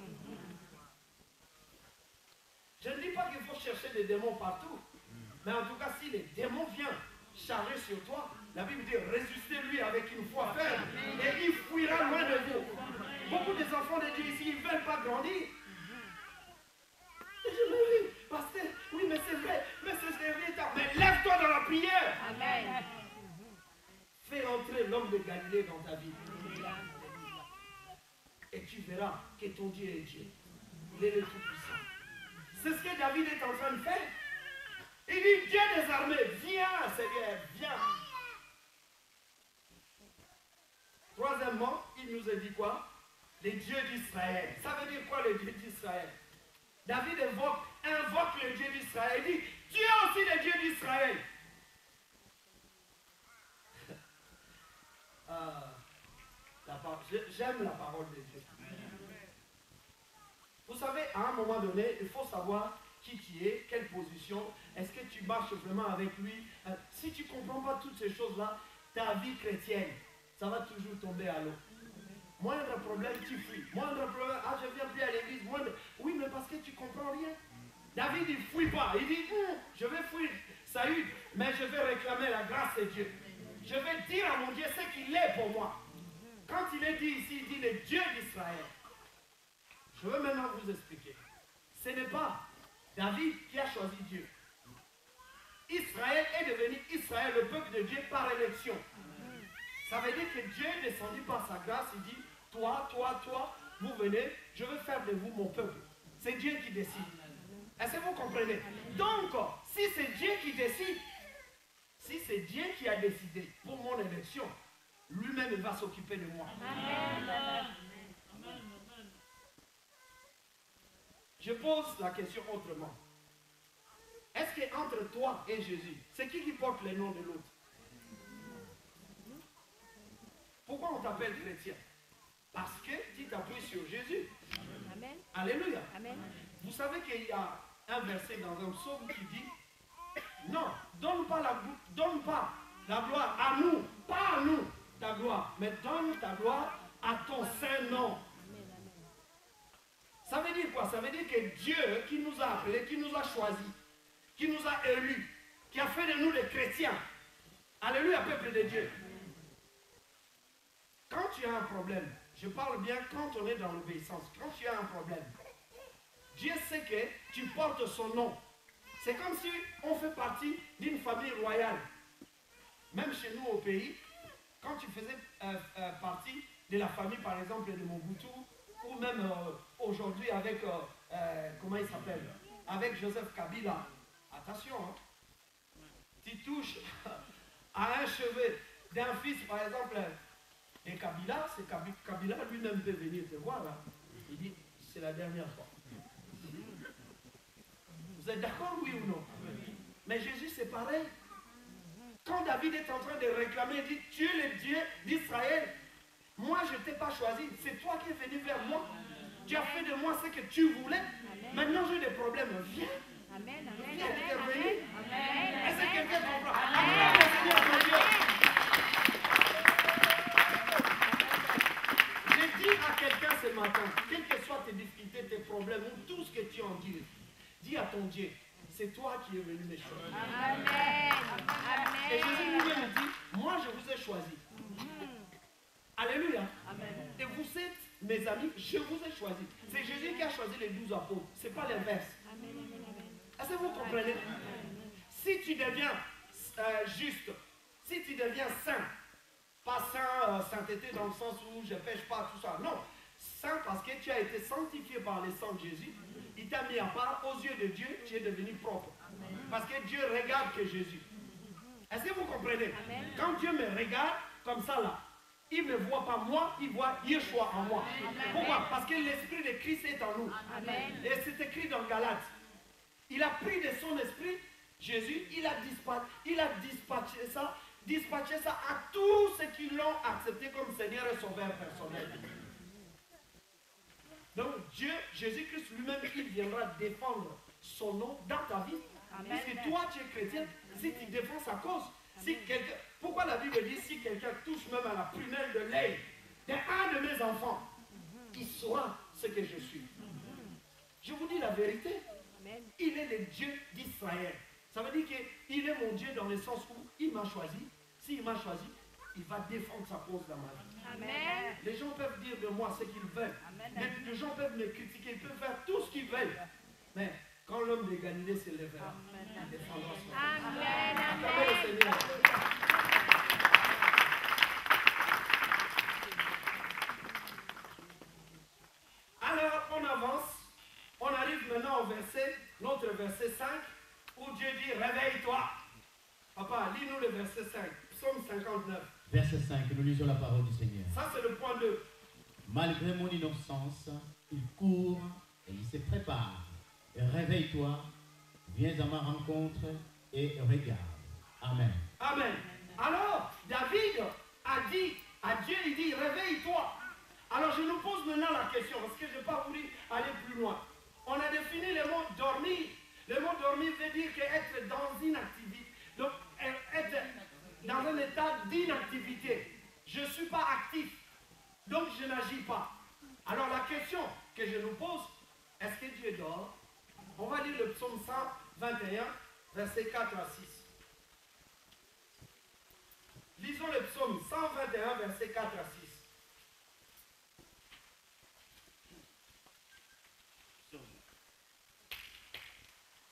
Je ne dis pas qu'il faut chercher des démons partout. Mais en tout cas, si les démons viennent charger sur toi, la Bible dit, résistez-lui avec une foi ferme et il fuira loin de vous. Beaucoup des enfants de Dieu ici, ils ne veulent pas grandir. Et je me dis, pasteur, oui, mais c'est vrai, mais c'est vrai, mais lève-toi dans la prière. Amen. Fais entrer l'homme de Galilée dans ta vie. Et tu verras que ton Dieu est Dieu. Il est le Tout-Puissant. C'est ce que David est en train de faire. Il dit, Dieu des armées, viens, Seigneur, viens. Troisièmement, il nous a dit quoi? Les dieux d'Israël. Ça veut dire quoi, les dieux d'Israël? David invoque le Dieu d'Israël. Il dit, tu es aussi le Dieu d'Israël. J'aime la parole de Dieu. Vous savez, à un moment donné, il faut savoir qui tu es, quelle position, est-ce que tu marches vraiment avec lui. Si tu ne comprends pas toutes ces choses-là, ta vie chrétienne, ça va toujours tomber à l'eau. Moindre problème, tu fuis. Moindre problème, je ne viens plus à l'église. Oui, mais parce que tu ne comprends rien. David, il ne fuit pas. Il dit, je vais fuir Saül, mais je vais réclamer la grâce de Dieu. Je vais dire à mon Dieu ce qu'il est pour moi. Quand il est dit ici, il dit le Dieu d'Israël. Je veux maintenant vous expliquer. Ce n'est pas David qui a choisi Dieu. Israël est devenu Israël, le peuple de Dieu, par élection. Ça veut dire que Dieu est descendu par sa grâce. Il dit, toi, vous venez, je veux faire de vous mon peuple. C'est Dieu qui décide. Est-ce que vous comprenez? Donc, si c'est Dieu qui décide, si c'est Dieu qui a décidé pour mon élection, lui-même va s'occuper de moi. Amen. Je pose la question autrement. Est-ce qu'entre toi et Jésus, c'est qui porte le nom de l'autre? Pourquoi on t'appelle chrétien? Parce que tu t'appuies sur Jésus. Amen. Alléluia. Amen. Vous savez qu'il y a un verset dans un psaume qui dit, non, donne pas la gloire à nous, pas à nous ta gloire, mais donne ta gloire à ton saint nom. Ça veut dire quoi? Ça veut dire que Dieu qui nous a appelés, qui nous a choisis, qui nous a élus, qui a fait de nous des chrétiens. Alléluia, peuple de Dieu. Quand tu as un problème, je parle bien quand on est dans l'obéissance, quand tu as un problème, Dieu sait que tu portes son nom. C'est comme si on fait partie d'une famille royale. Même chez nous au pays, quand tu faisais partie de la famille, par exemple, de Mobutu, ou même aujourd'hui avec, comment il s'appelle, avec Joseph Kabila, attention, hein, tu touches à un cheveu d'un fils, par exemple, de Kabila, c'est Kabila lui-même peut venir te voir là. Il dit, c'est la dernière fois. Vous êtes d'accord, oui ou non? Mais Jésus, c'est pareil. Quand David est en train de réclamer, il dit, tu es le Dieu d'Israël. Moi, je ne t'ai pas choisi. C'est toi qui es venu vers moi. Tu as fait de moi ce que tu voulais. Amen. Maintenant, j'ai des problèmes. Viens. Amen. Viens intervenir. Amen. Est-ce que quelqu'un comprend? Acclame le Seigneur, mon Dieu. problème ou tout ce que tu endures, dis à ton Dieu, c'est toi qui es venu me choisir. Amen. Et Jésus Amen. lui-même dit, moi je vous ai choisi. Alléluia. Amen. Et vous êtes mes amis, je vous ai choisi. C'est Jésus qui a choisi les 12 apôtres, ce n'est pas l'inverse. Est-ce que vous comprenez? Si tu deviens juste, si tu deviens saint, pas saint, sainteté dans le sens où je ne pêche pas, tout ça, non. Saint parce que tu as été sanctifié par le sang de Jésus, il t'a mis à part, aux yeux de Dieu, tu es devenu propre. Parce que Dieu regarde que Jésus. Est-ce que vous comprenez? Amen. Quand Dieu me regarde, comme ça là, il ne me voit pas moi, il voit Yeshua en moi. Amen. Pourquoi? Parce que l'esprit de Christ est en nous. Amen. Et c'est écrit dans Galates. Il a pris de son esprit, Jésus, il a dispatché ça à tous ceux qui l'ont accepté comme Seigneur et Sauveur personnel. Donc Dieu, Jésus-Christ lui-même, il viendra défendre son nom dans ta vie. Amen. Puisque toi, tu es chrétien, si tu défends sa cause, si quelqu'un, pourquoi la Bible dit si quelqu'un touche même à la prunelle de l'œil d'un de mes enfants, il saura ce que je suis. Je vous dis la vérité, Amen. il est le Dieu d'Israël. Ça veut dire qu'il est mon Dieu dans le sens où il m'a choisi. S'il m'a choisi, il va défendre sa cause dans ma vie. Amen. Les gens peuvent dire de moi ce qu'ils veulent. Amen. Les gens peuvent me critiquer, ils peuvent faire tout ce qu'ils veulent. Mais quand l'homme de Galilée se lèvera, il défendra son nom. Amen. Acclamez le Amen. Seigneur. Alors, on avance. On arrive maintenant au verset, notre verset 5, où Dieu dit, réveille-toi. Papa, lis-nous le verset 5, psaume 59. Verset 5, nous lisons la parole du Seigneur. Ça, c'est le point 2. Malgré mon innocence, il court et il se prépare. Réveille-toi, viens à ma rencontre et regarde. Amen. Amen. Alors, David a dit à Dieu, il dit, réveille-toi. Alors, je nous pose maintenant la question, parce que je n'ai pas voulu aller plus loin. On a défini le mot dormir. Le mot dormir veut dire être dans une activité. Donc, être dans un état d'inactivité. Je ne suis pas actif. Donc, je n'agis pas. Alors, la question que je nous pose, est-ce que Dieu dort? On va lire le psaume 121, versets 4 à 6. Lisons le psaume 121, versets 4 à 6.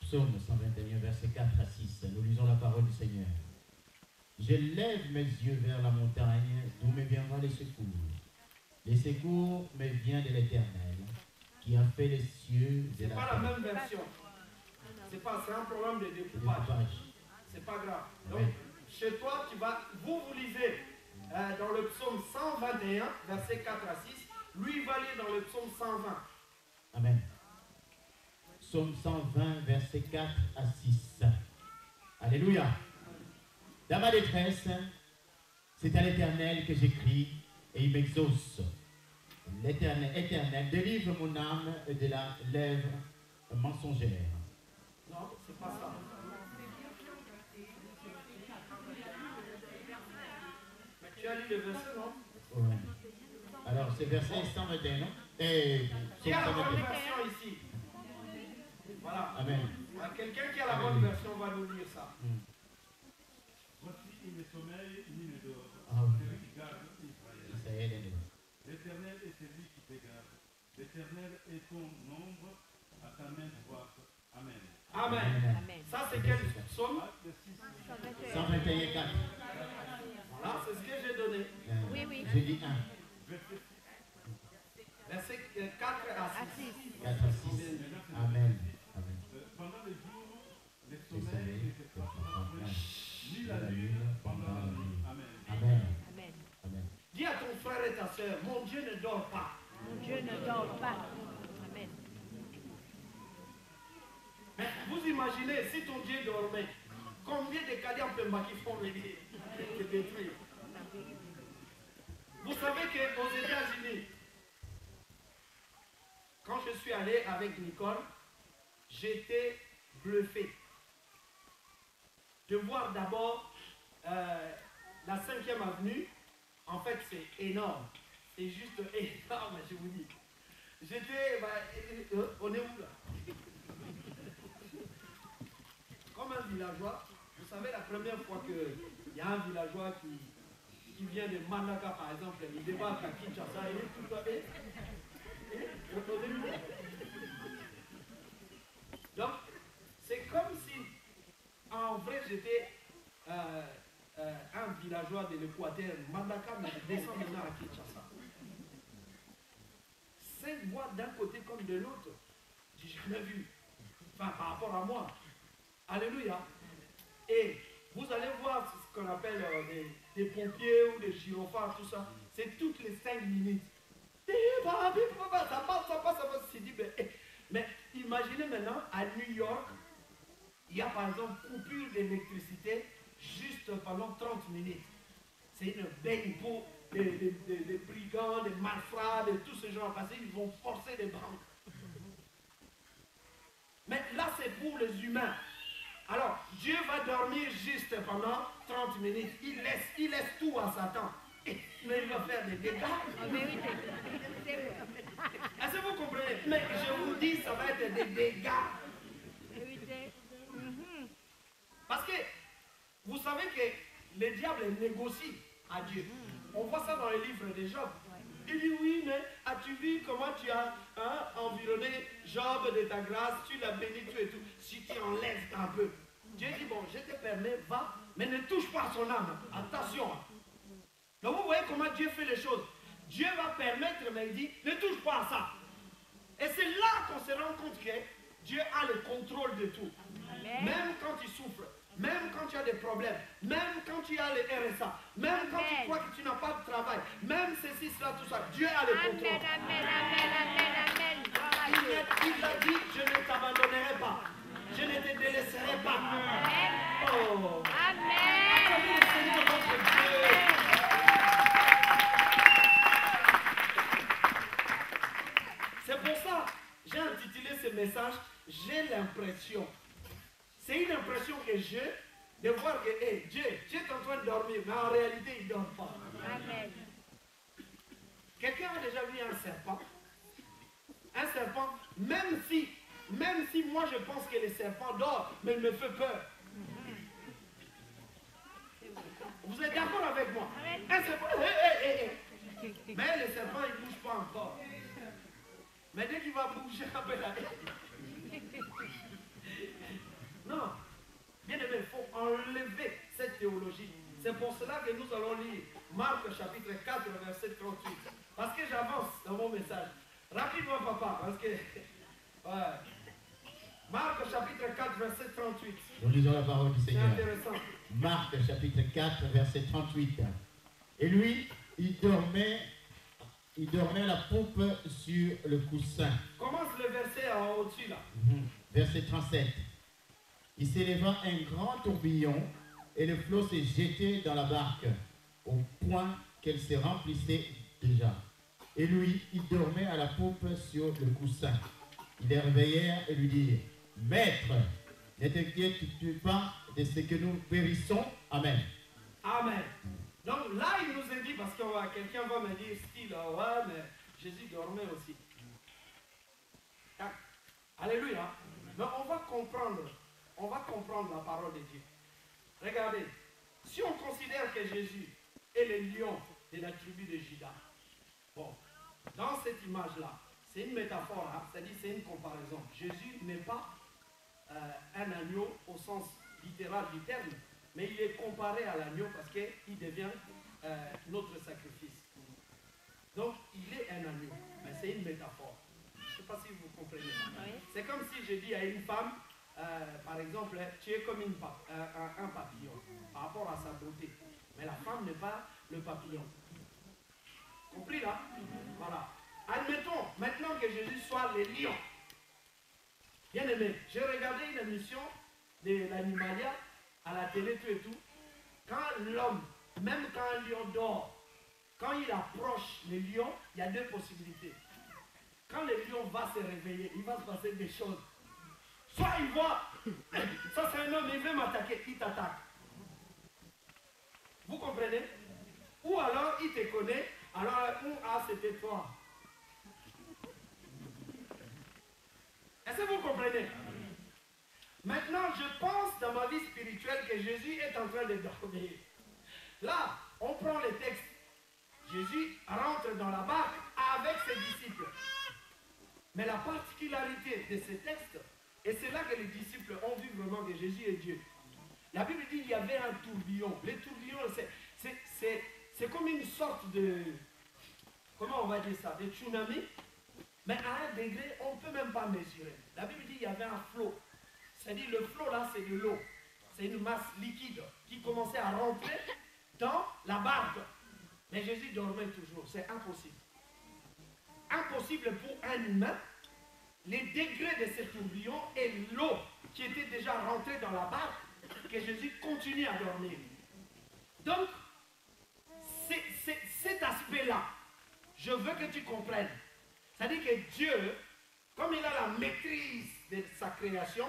Psaume 121, verset 4 à 6. Nous lisons la parole du Seigneur. Je lève mes yeux vers la montagne, d'où me viendra les secours. Les secours me viennent de l'Éternel, qui a fait les cieux Ce et n'est la pas la terre. même version. C'est un problème de Le découpage. découpage. C'est pas grave. Donc, Amen. chez toi, vous lisez dans le psaume 121, versets 4 à 6. Lui, il va lire dans le psaume 120. Amen. Psaume 120, verset 4 à 6. Alléluia. Dans ma détresse, c'est à l'Éternel que j'écris et il m'exauce. L'Éternel, Éternel, délivre mon âme de la lèvre mensongère. Non, c'est pas ça. Mais tu as lu le verset, non? Ouais. Alors, c'est verset 121, non? Et Qui a la bonne 121. version ici? Voilà. Amen. Quelqu'un qui a la bonne version va nous lire ça. Voici, il ne sommeille ni ne dort, Ah oui. celui qui garde Israël. Israël est né. L'Éternel est celui qui te garde. L'Éternel est ton ombre à ta main droite. Amen. Amen. Amen. Ça, c'est quel psaume? Acte 6, 121, 4. Voilà, c'est ce que j'ai donné. Oui, oui. Je dis 1, verset 6. Verset 4 à 6. 4 à 6. Amen. Amen. Pendant les jours, les Je sommeils savais ne que se tu passent comprends ni la la nuit lune pendant pendant la la nuit. nuit. Amen. Amen. Amen. Amen. Dis à ton frère et ta soeur, mon Dieu ne dort pas. Mon Dieu ne dort pas. Amen. Mais vous imaginez, si ton Dieu dormait, combien de Kalian Pemba qui font venir te détruire? Vous savez qu'aux États-Unis, quand je suis allé avec Nicole, j'étais bluffé de voir d'abord la 5e avenue. En fait, c'est énorme. C'est juste énorme, je vous dis. j'étais, on est où là? Comme un villageois, vous savez, la première fois qu'il y a un villageois qui vient de Manaka, par exemple, il débarque à Kinshasa, il est tout à fait. Donc, c'est comme si, en vrai, j'étais un villageois de l'Équateur, Mandaka, mais je descends maintenant à Kinshasa. 5 voix d'un côté comme de l'autre. J'ai jamais vu. Enfin, par rapport à moi. Alléluia. Et vous allez voir ce qu'on appelle des pompiers ou des gyrophares, tout ça. C'est toutes les 5 minutes. Ça passe. C'est dit, mais imaginez maintenant, à New York, il y a par exemple coupure d'électricité juste pendant 30 minutes. C'est une baigne pour des brigands, des malfrats, de tous ces gens parce qu'ils vont forcer les banques. Mais là, c'est pour les humains. Alors, Dieu va dormir juste pendant 30 minutes. Il laisse tout à Satan. Mais il va faire des dégâts. Est-ce que vous comprenez? Mais je vous dis, ça va être des dégâts. Parce que vous savez que le diable négocie à Dieu. On voit ça dans les livres de Job. Il dit oui, mais as-tu vu comment tu as environné Job de ta grâce, tu l'as béni, tout et tout. Si tu enlèves un peu. Dieu dit bon, je te permets, va, mais ne touche pas son âme. Attention. Donc vous voyez comment Dieu fait les choses. Dieu va permettre, mais il dit, ne touche pas à ça. Et c'est là qu'on se rend compte que Dieu a le contrôle de tout. Amen. Même quand tu souffres, même quand tu as des problèmes, même quand tu as le RSA, même quand tu crois que tu n'as pas de travail, même ceci, cela, tout ça, Dieu a le contrôle. Amen. Il a dit, je ne t'abandonnerai pas, je ne te délaisserai pas. Amen. Oh. Amen. Seigneur votre Dieu. C'est pour ça, j'ai intitulé ce message, j'ai l'impression. C'est une impression que j'ai de voir que hey, Dieu est en train de dormir, mais en réalité, il ne dort pas. Amen. Quelqu'un a déjà vu un serpent? Un serpent, même si moi je pense que le serpent dort, mais il me fait peur. Vous êtes d'accord avec moi? Un serpent, mais le serpent, il ne bouge pas encore. Mais dès qu'il va bouger, après la... Non. Bien aimé, il faut enlever cette théologie. C'est pour cela que nous allons lire Marc chapitre 4, verset 38. Parce que j'avance dans mon message. Rapidement, papa, parce que... Ouais. Marc chapitre 4, verset 38. Nous lisons la parole du Seigneur. C'est intéressant. Marc chapitre 4, verset 38. Et lui, il dormait la poupe sur le coussin. Commence le verset en au-dessus là. Verset 37. Il s'éleva un grand tourbillon et le flot s'est jeté dans la barque au point qu'elle se remplissait déjà. Et lui, il dormait à la poupe sur le coussin. Ils les réveillèrent et lui dirent, Maître, ne t'inquiètes-tu pas de ce que nous périssons? Amen. Amen. Donc là, il nous a dit, parce que quelqu'un va me dire, style, ouais, mais Jésus dormait aussi. Alléluia. Mais on va comprendre la parole de Dieu. Regardez, si on considère que Jésus est le lion de la tribu de Juda, bon, dans cette image-là, c'est une métaphore, hein, c'est-à-dire c'est une comparaison. Jésus n'est pas un agneau au sens littéral du terme, mais il est comparé à l'agneau parce qu'il devient notre sacrifice. Donc, il est un agneau, mais c'est une métaphore. Je ne sais pas si vous comprenez. Oui. C'est comme si je dis à une femme, par exemple, tu es comme un papillon par rapport à sa beauté. Mais la femme n'est pas le papillon. Compris là? Voilà. Admettons maintenant que Jésus soit le lion. Bien aimé, j'ai regardé une émission de l'Animalia à la télé, tout et tout. Quand l'homme, même quand un lion dort, quand il approche le lion, il y a deux possibilités. Quand le lion va se réveiller, il va se passer des choses. Soit il voit, ça c'est un homme, il veut m'attaquer, il t'attaque. Vous comprenez? Ou alors il te connaît, alors c'était toi. comprenez? Maintenant, je pense dans ma vie spirituelle que Jésus est en train de dormir. Là, on prend les textes. Jésus rentre dans la barque avec ses disciples. Mais la particularité de ces textes, et c'est là que les disciples ont vu vraiment que Jésus est Dieu. La Bible dit qu'il y avait un tourbillon. Les tourbillons, c'est comme une sorte de, comment on va dire ça, de tsunami. Mais à un degré, on ne peut même pas mesurer. La Bible dit qu'il y avait un flot. C'est-à-dire le flot là, c'est de l'eau. C'est une masse liquide qui commençait à rentrer dans la barque. Mais Jésus dormait toujours. C'est impossible. Impossible pour un humain. Les degrés de ce tourbillon et l'eau qui était déjà rentrée dans la barque, que Jésus continue à dormir. Donc, cet aspect-là, je veux que tu comprennes. C'est-à-dire que Dieu, comme il a la maîtrise de sa création,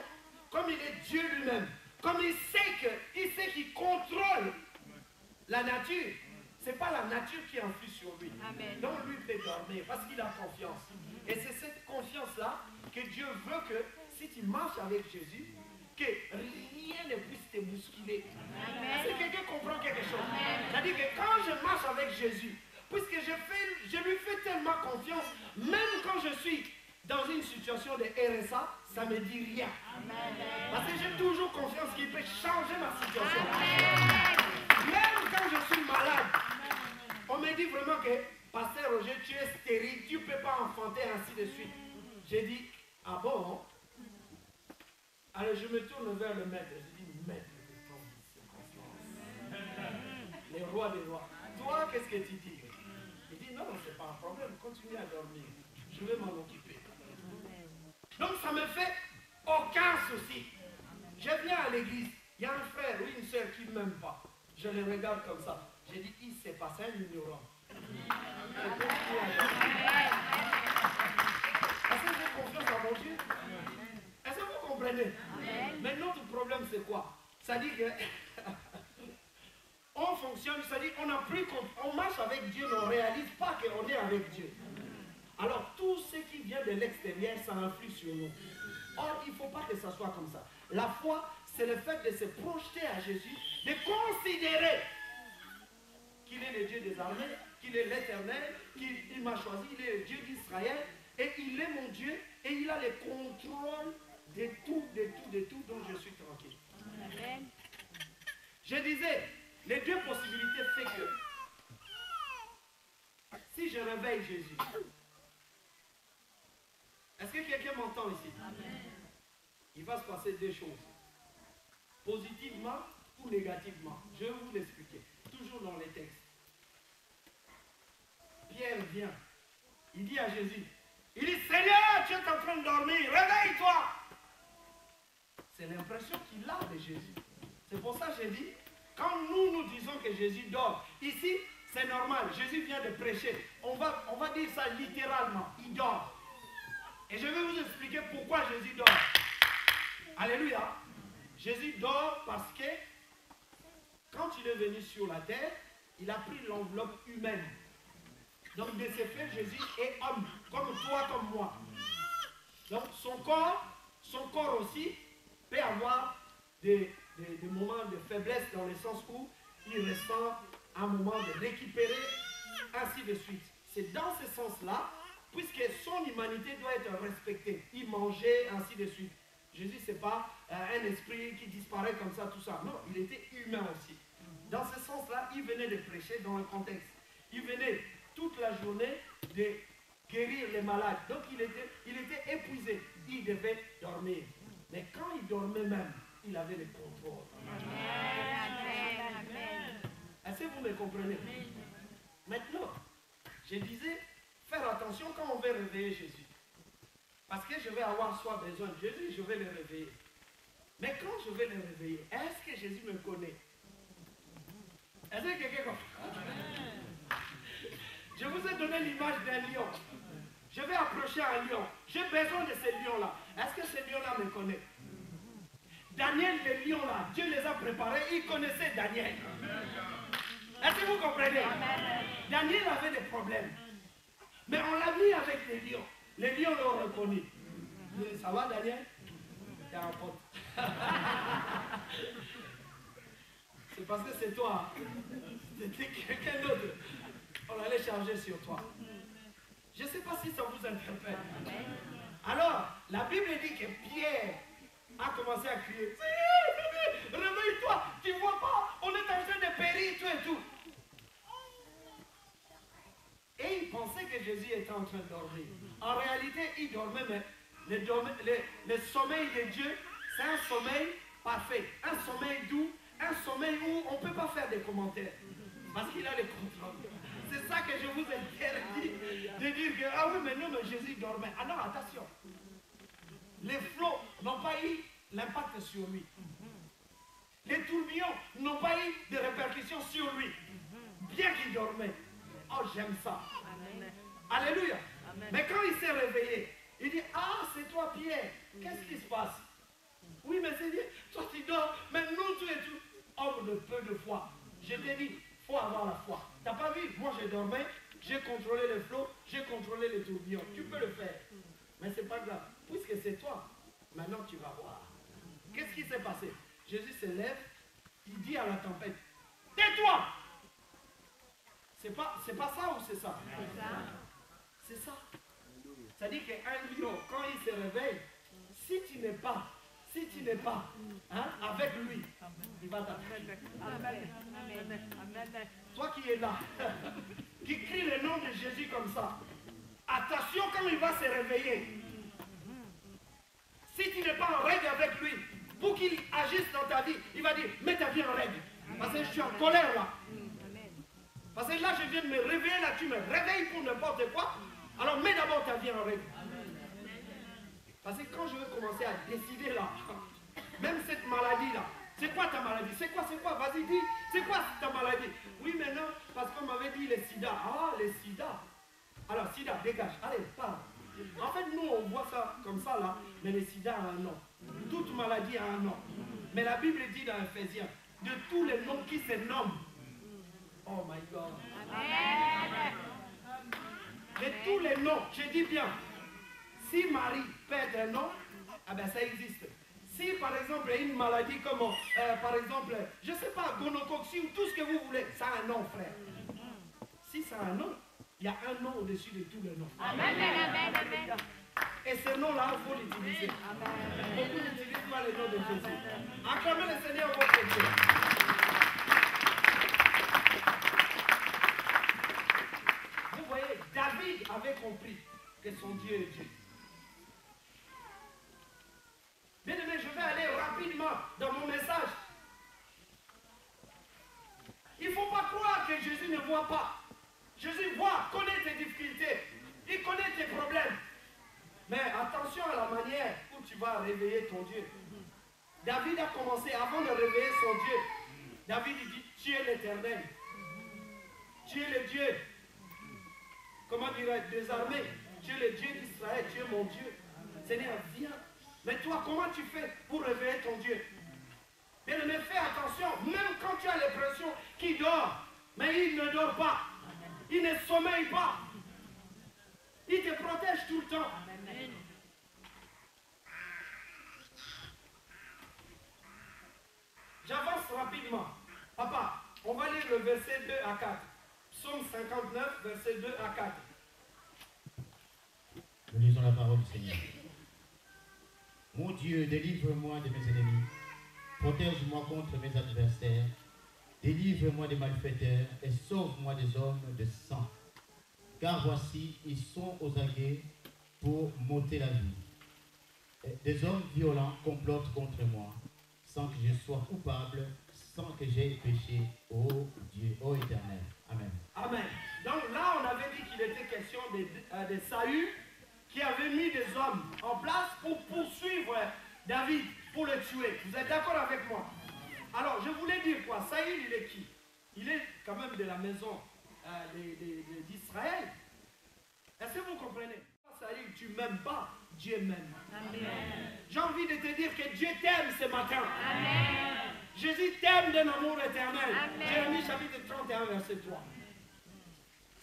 comme il est Dieu lui-même, comme il sait qu'il contrôle la nature, ce n'est pas la nature qui influe sur lui. Amen. Donc lui peut dormir parce qu'il a confiance. Et c'est cette confiance-là que Dieu veut que si tu marches avec Jésus, que rien ne puisse te bousculer. Est-ce que quelqu'un comprend quelque chose? C'est-à-dire que quand je marche avec Jésus, puisque je lui fais tellement confiance, même quand je suis dans une situation de RSA, ça ne me dit rien. Parce que j'ai toujours confiance qu'il peut changer ma situation. Même quand je suis malade, on me dit vraiment que, Pasteur Roger, tu es stérile, tu ne peux pas enfanter, ainsi de suite. J'ai dit, ah bon? Alors je me tourne vers le maître. Je dis, maître de ton confiance. Les rois des rois. Toi, qu'est-ce que tu dis? Il dit, non, c'est pas un problème, continue à dormir. Je vais m'en occuper. Donc ça me fait aucun souci. Je viens à l'église, il y a un frère ou une soeur qui ne m'aime pas. Je les regarde comme ça. J'ai dit, il s'est passé un ignorant. Est-ce que j'ai confiance en mon Dieu? Est-ce que vous comprenez? Mais notre problème c'est quoi? C'est-à-dire que on fonctionne, c'est-à-dire on marche avec Dieu, mais on ne réalise pas qu'on est avec Dieu. Alors tout ce qui vient de l'extérieur, ça influe sur nous. Or, il ne faut pas que ça soit comme ça. La foi, c'est le fait de se projeter à Jésus, de considérer qu'il est le Dieu des armées, qu'il est l'Éternel, qu'il m'a choisi, il est le Dieu d'Israël, et il est mon Dieu, et il a le contrôle de tout, donc je suis tranquille. Amen. Je disais, les deux possibilités fait que si je réveille Jésus, est-ce que quelqu'un m'entend ici? Amen. Il va se passer deux choses. Positivement ou négativement. Je vais vous l'expliquer. Toujours dans les textes. Pierre vient. Il dit à Jésus, il dit, Seigneur, tu es en train de dormir, réveille-toi. C'est l'impression qu'il a de Jésus. C'est pour ça que j'ai dit, quand nous disons que Jésus dort, ici, c'est normal. Jésus vient de prêcher. On va dire ça littéralement. Il dort. Et je vais vous expliquer pourquoi Jésus dort. Alléluia. Jésus dort parce que quand il est venu sur la terre, il a pris l'enveloppe humaine. Donc de ce fait, Jésus est homme, comme toi, comme moi. Donc son corps aussi peut avoir des moments de faiblesse dans le sens où il ressent un moment de récupérer, ainsi de suite. C'est dans ce sens-là, puisque son humanité doit être respectée. Il mangeait, ainsi de suite. Jésus, ce n'est pas un esprit qui disparaît comme ça, tout ça. Non, il était humain aussi. Dans ce sens-là, il venait de prêcher dans le contexte. Il venait toute la journée de guérir les malades. Donc il était épuisé. Il devait dormir. Mais quand il dormait même, il avait le contrôle. Est-ce que vous me comprenez? Maintenant, je disais, faire attention quand on veut réveiller Jésus. Parce que je vais avoir soit besoin de Jésus, je vais le réveiller. Mais quand je vais le réveiller, est-ce que Jésus me connaît? Est-ce que quelqu'un comprend? Je vous ai donné l'image d'un lion. Je vais approcher un lion. J'ai besoin de ce lion-là. Est-ce que ce lion-là me connaît? Daniel, les lions là, Dieu les a préparés, ils connaissaient Daniel. Est-ce que vous comprenez? Daniel avait des problèmes. Mais on l'a mis avec les lions. Les lions l'ont reconnu. Ça va, Daniel? T'es un pote. C'est parce que c'est toi. C'était quelqu'un d'autre. On allait charger sur toi. Je ne sais pas si ça vous interpelle. Alors, la Bible dit que Pierre a commencé à crier. Seigneur, réveille-toi, tu ne vois pas, on est en train de périr, tout et tout. Et il pensait que Jésus était en train de dormir. En réalité, il dormait, mais le sommeil de Dieu, c'est un sommeil parfait, un sommeil doux, un sommeil où on ne peut pas faire des commentaires. Parce qu'il a le contrôle. C'est ça que je vous ai interdit de dire que, ah oui, mais non, mais Jésus dormait. Ah non, attention. Les flots n'ont pas eu l'impact sur lui. Les tourbillons n'ont pas eu de répercussions sur lui. Bien qu'il dormait. Oh, j'aime ça. Amen. Alléluia. Amen. Mais quand il s'est réveillé, il dit, ah, c'est toi Pierre. Qu'est-ce qui se passe? Oui, mais Seigneur, toi tu dors, mais nous tu es tout. Homme de peu de foi. Je t'ai dit, il faut avoir la foi. T'as pas vu? Moi je dormais, j'ai contrôlé les flots, j'ai contrôlé les tourbillons. Tu peux le faire. Mais c'est pas grave. Puisque c'est toi, maintenant tu vas voir. Qu'est-ce qui s'est passé? Jésus se lève, il dit à la tempête, tais-toi! C'est pas ça ou c'est ça? C'est ça. C'est-à-dire qu'un lion, quand il se réveille, si tu n'es pas avec lui, il va t'attaquer. Toi qui es là, qui crie le nom de Jésus comme ça, attention quand il va se réveiller. Si tu n'es pas en règle avec lui, pour qu'il agisse dans ta vie, il va dire, mets ta vie en règle. Parce que je suis en colère là. Parce que là, je viens de me réveiller, là, tu me réveilles pour n'importe quoi. Alors, mets d'abord ta vie en règle. Parce que quand je vais commencer à décider là, même cette maladie-là, c'est quoi ta maladie? C'est quoi? Vas-y, dis, c'est quoi ta maladie? Oui, mais non, parce qu'on m'avait dit les sida. Ah, les sida. Alors, sida, dégage. Allez, parle. En fait, nous, on voit ça comme ça là, mais le sida a un nom. Toute maladie a un nom. Mais la Bible dit dans Ephésiens, de tous les noms qui se nomment. Oh my God. Amen. De tous les noms, je dis bien, si Marie perd un nom, ah ben ça existe. Si par exemple une maladie comme, par exemple, je ne sais pas, gonocoxie ou tout ce que vous voulez, ça a un nom, frère. Si ça a un nom, il y a un nom au-dessus de tous les noms. Amen. Amen. Amen. Et ce nom-là, il faut l'utiliser. Beaucoup n'utilisent pas le nom de Jésus. Acclamez le Seigneur votre Dieu. Vous voyez, David avait compris que son Dieu est Dieu. Bien aimé, je vais aller rapidement dans mon message. Il ne faut pas croire que Jésus ne voit pas. Jésus voit, connaît tes difficultés, il connaît tes problèmes. Mais attention à la manière où tu vas réveiller ton Dieu. David a commencé, avant de réveiller son Dieu, David dit, tu es l'Éternel. Tu es le Dieu, comment dirais-je, des armées. Tu es le Dieu d'Israël, tu es mon Dieu. Seigneur, viens. Mais toi, comment tu fais pour réveiller ton Dieu? Bien aimé, fais attention, même quand tu as l'impression qu'il dort, mais il ne dort pas. Il ne sommeille pas. Il te protège tout le temps. Amen. J'avance rapidement. Papa, on va lire le verset 2 à 4. Psaume 59, verset 2 à 4. Nous lisons la parole du Seigneur. Mon Dieu, délivre-moi de mes ennemis. Protège-moi contre mes adversaires. Délivre-moi des malfaiteurs et sauve-moi des hommes de sang. Car voici, ils sont aux aguets pour m'ôter la vie. Des hommes violents complotent contre moi, sans que je sois coupable, sans que j'aie péché, ô Dieu, ô Éternel. Amen. Amen. Donc là, on avait dit qu'il était question de Saül, qui avait mis des hommes en place pour poursuivre David, pour le tuer. Vous êtes d'accord avec moi? Alors, je voulais dire quoi? Saül, il est qui? Il est quand même de la maison d'Israël. Est-ce que vous comprenez? Saül, tu m'aimes pas, Dieu m'aime. J'ai envie de te dire que Dieu t'aime ce matin. Amen. Jésus t'aime d'un amour éternel. Jérémie chapitre 31, verset 3.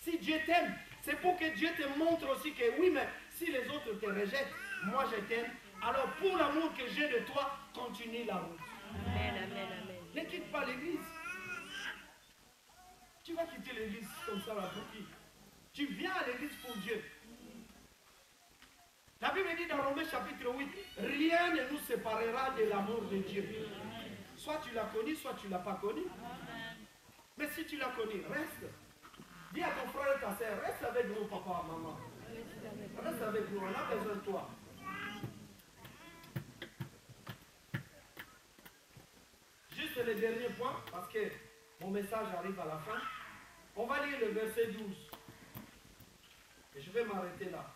Si Dieu t'aime, c'est pour que Dieu te montre aussi que oui, mais si les autres te rejettent, moi je t'aime Alors pour l'amour que j'ai de toi, continue la route. Amen, amen, amen. Ne quitte pas l'église. Tu vas quitter l'église comme ça là pour qui? Tu viens à l'église pour Dieu. La Bible dit dans Romains chapitre 8, rien ne nous séparera de l'amour de Dieu. Soit tu l'as connu, soit tu ne l'as pas connu. Mais si tu l'as connu, reste. Dis à ton frère et ta soeur, reste avec nous, papa, maman. Reste avec nous, on a besoin de toi. Juste le dernier point, parce que mon message arrive à la fin. On va lire le verset 12. Et je vais m'arrêter là.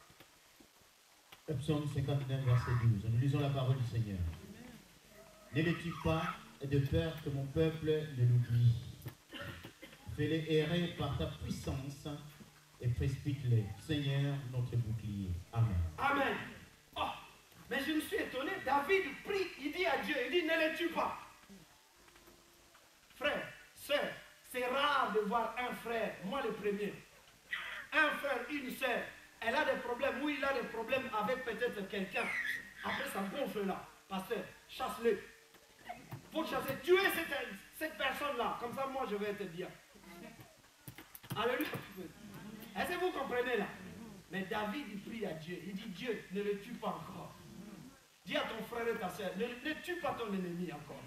Psaume 59, verset 12. Nous lisons la parole du Seigneur. Ne les tue pas de peur que mon peuple ne l'oublie. Fais-les errer par ta puissance et précipite-les. Seigneur, notre bouclier. Amen. Amen. Oh, mais je me suis étonné. David prie, il dit à Dieu, il dit ne les tue pas. Frère, sœur, c'est rare de voir un frère, moi le premier. Un frère, une sœur, elle a des problèmes, oui, il a des problèmes avec peut-être quelqu'un. Après, ça gonfle là. Pasteur, chasse-le. Il faut chasser, tuer cette personne-là. Comme ça, moi, je vais être bien. Alléluia. Est-ce que vous comprenez là? Mais David, il prie à Dieu. Il dit, Dieu, ne le tue pas encore. Dis à ton frère et ta soeur, ne tue pas ton ennemi encore.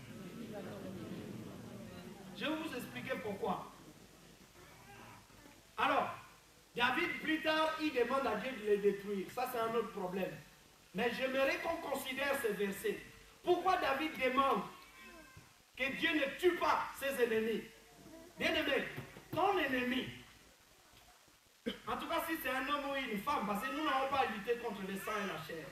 Je vais vous expliquer pourquoi. Alors, David, plus tard, il demande à Dieu de les détruire. Ça, c'est un autre problème. Mais j'aimerais qu'on considère ces versets. Pourquoi David demande que Dieu ne tue pas ses ennemis? Bien-aimé, ton ennemi, en tout cas si c'est un homme ou une femme, parce que nous n'avons pas à lutter contre le sang et la chair.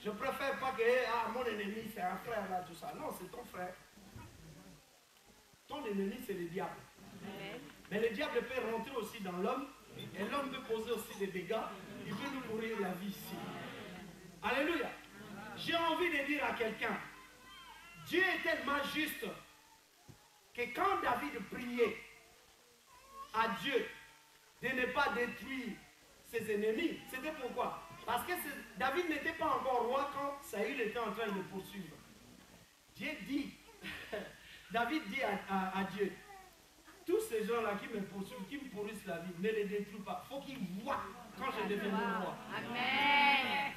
Je préfère pas que mon ennemi c'est un frère là, tout ça. Non, c'est ton frère. Ton ennemi c'est le diable. Mais le diable peut rentrer aussi dans l'homme et l'homme peut causer aussi des dégâts. Il peut nous pourrir la vie ici. Alléluia. J'ai envie de dire à quelqu'un, Dieu est tellement juste que quand David priait à Dieu de ne pas détruire ses ennemis, c'était pourquoi? Parce que David n'était pas encore roi quand Saül était en train de le poursuivre. Dieu dit, David dit à Dieu, tous ces gens-là qui me poursuivent, qui me pourrissent la vie, ne les détruis pas. Il faut qu'ils voient quand je deviendrai roi. Amen.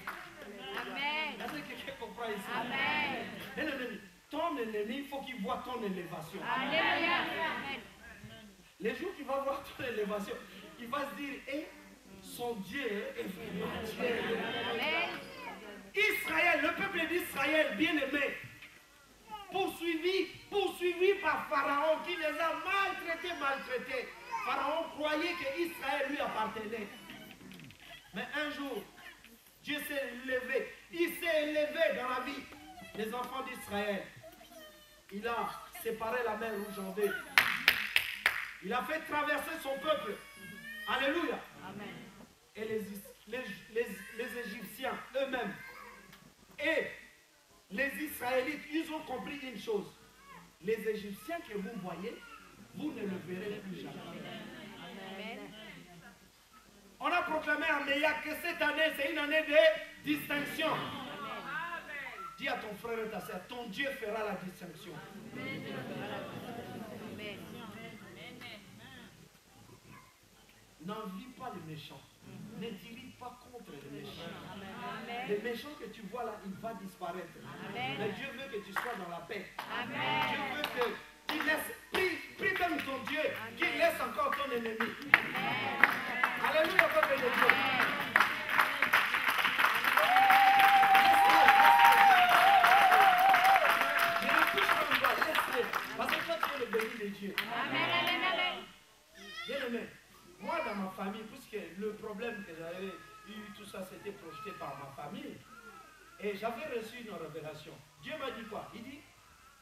Amen. Est-ce que quelqu'un comprend ici? Amen. Bien-aimé, ton ennemi, il faut qu'il voit ton élévation. Alléluia. Amen. Les jours qu'il va voir ton élévation, il va se dire, son Dieu est vraiment Dieu. Amen. Israël, le peuple d'Israël, bien-aimé, poursuivi par Pharaon qui les a maltraités. Pharaon croyait que Israël lui appartenait. Mais un jour, Dieu s'est élevé. Il s'est élevé dans la vie des enfants d'Israël. Il a séparé la mer Rouge en deux. Il a fait traverser son peuple. Alléluia. Amen. Et les Égyptiens eux-mêmes et les Israélites, ils ont compris une chose. Les Égyptiens que vous voyez, vous ne le verrez plus jamais. Amen. On a proclamé à Meillat que cette année, c'est une année de distinction. Dis à ton frère et ta soeur, ton Dieu fera la distinction. Amen. N'envie pas les méchants. Ne dirige pas contre les méchants. Amen. Les méchants que tu vois là, il va disparaître. Amen. Mais Dieu veut que tu sois dans la paix. Amen. Dieu veut que tu laisses, prie comme ton Dieu, qu'il laisse encore ton ennemi. Alléluia, peuple de Dieu. Je ne touche pas le doigt, laisse-le. Parce que toi, tu es le béni de Dieu. Amen. Amen. Amen. Bien-aimé, moi dans ma famille, puisque le problème que j'avais eu, tout ça, c'était projeté par ma famille, et j'avais reçu une révélation. Dieu m'a dit quoi? Il dit,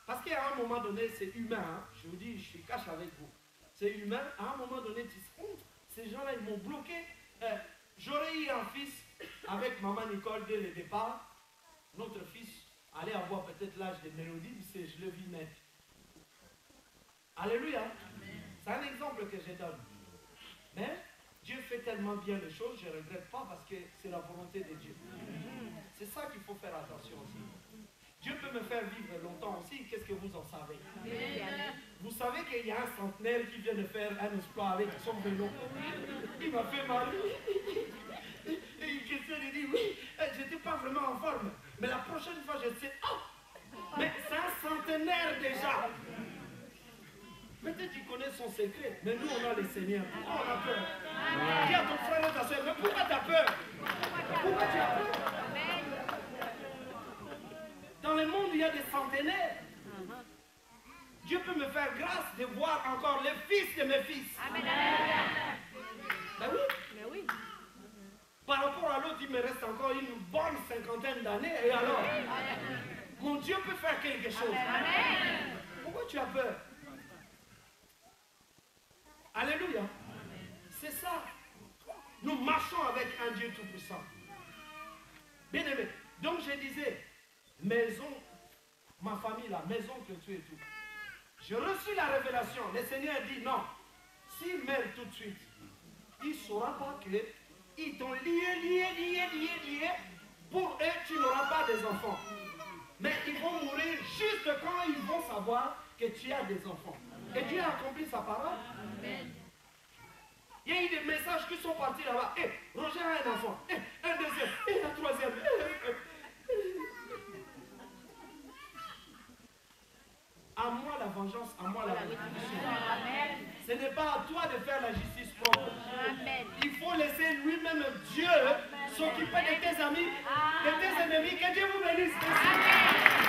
parce qu'à un moment donné, c'est humain, hein? Je vous dis, je suis cash avec vous. C'est humain, à un moment donné, tu te rends compte, ces gens-là, ils m'ont bloqué. J'aurais eu un fils avec maman Nicole dès le départ. Notre fils allait avoir peut-être l'âge de Mélodie, je le vis net. Alléluia. C'est un exemple que je donne. Mais Dieu fait tellement bien les choses, je ne regrette pas parce que c'est la volonté de Dieu. C'est ça qu'il faut faire attention aussi. Dieu peut me faire vivre longtemps aussi, qu'est-ce que vous en savez? Vous savez qu'il y a un centenaire qui vient de faire un exploit avec son vélo. Il m'a fait mal. Et une question, il dit, oui, j'étais pas vraiment en forme. Mais la prochaine fois, je sais, oh, mais c'est un centenaire déjà. Peut-être qu'il connaît son secret, mais nous, on a le Seigneur. Pourquoi on a peur? Dis à ton frère et ta soeur, mais pourquoi tu as peur? Pourquoi tu as peur? Dans le monde, il y a des centenaires. Dieu peut me faire grâce de voir encore les fils de mes fils. Amen. Ben oui. Mais oui. Par rapport à l'autre, il me reste encore une bonne 50aine d'années. Et alors, mon Dieu peut faire quelque chose. Amen. Pourquoi tu as peur? Alléluia. C'est ça. Nous marchons avec un Dieu tout-puissant. Bien aimé. Donc je disais, maison, ma famille là, maison que tu es tout. J'ai reçu la révélation. Le Seigneur dit non. S'il meurt tout de suite, il ne saura pas qu'ils t'ont lié. Pour eux, tu n'auras pas des enfants. Mais ils vont mourir juste quand ils vont savoir que tu as des enfants. Et Dieu a accompli sa parole. Amen. Il y a eu des messages qui sont partis là-bas. Roger a un enfant. Un deuxième. Et un troisième. À moi la vengeance, à moi la rétribution. Amen. Ce n'est pas à toi de faire la justice propre. Amen. Il faut laisser lui-même Dieu s'occuper de tes amis, de tes ennemis. Que Dieu vous bénisse. Amen.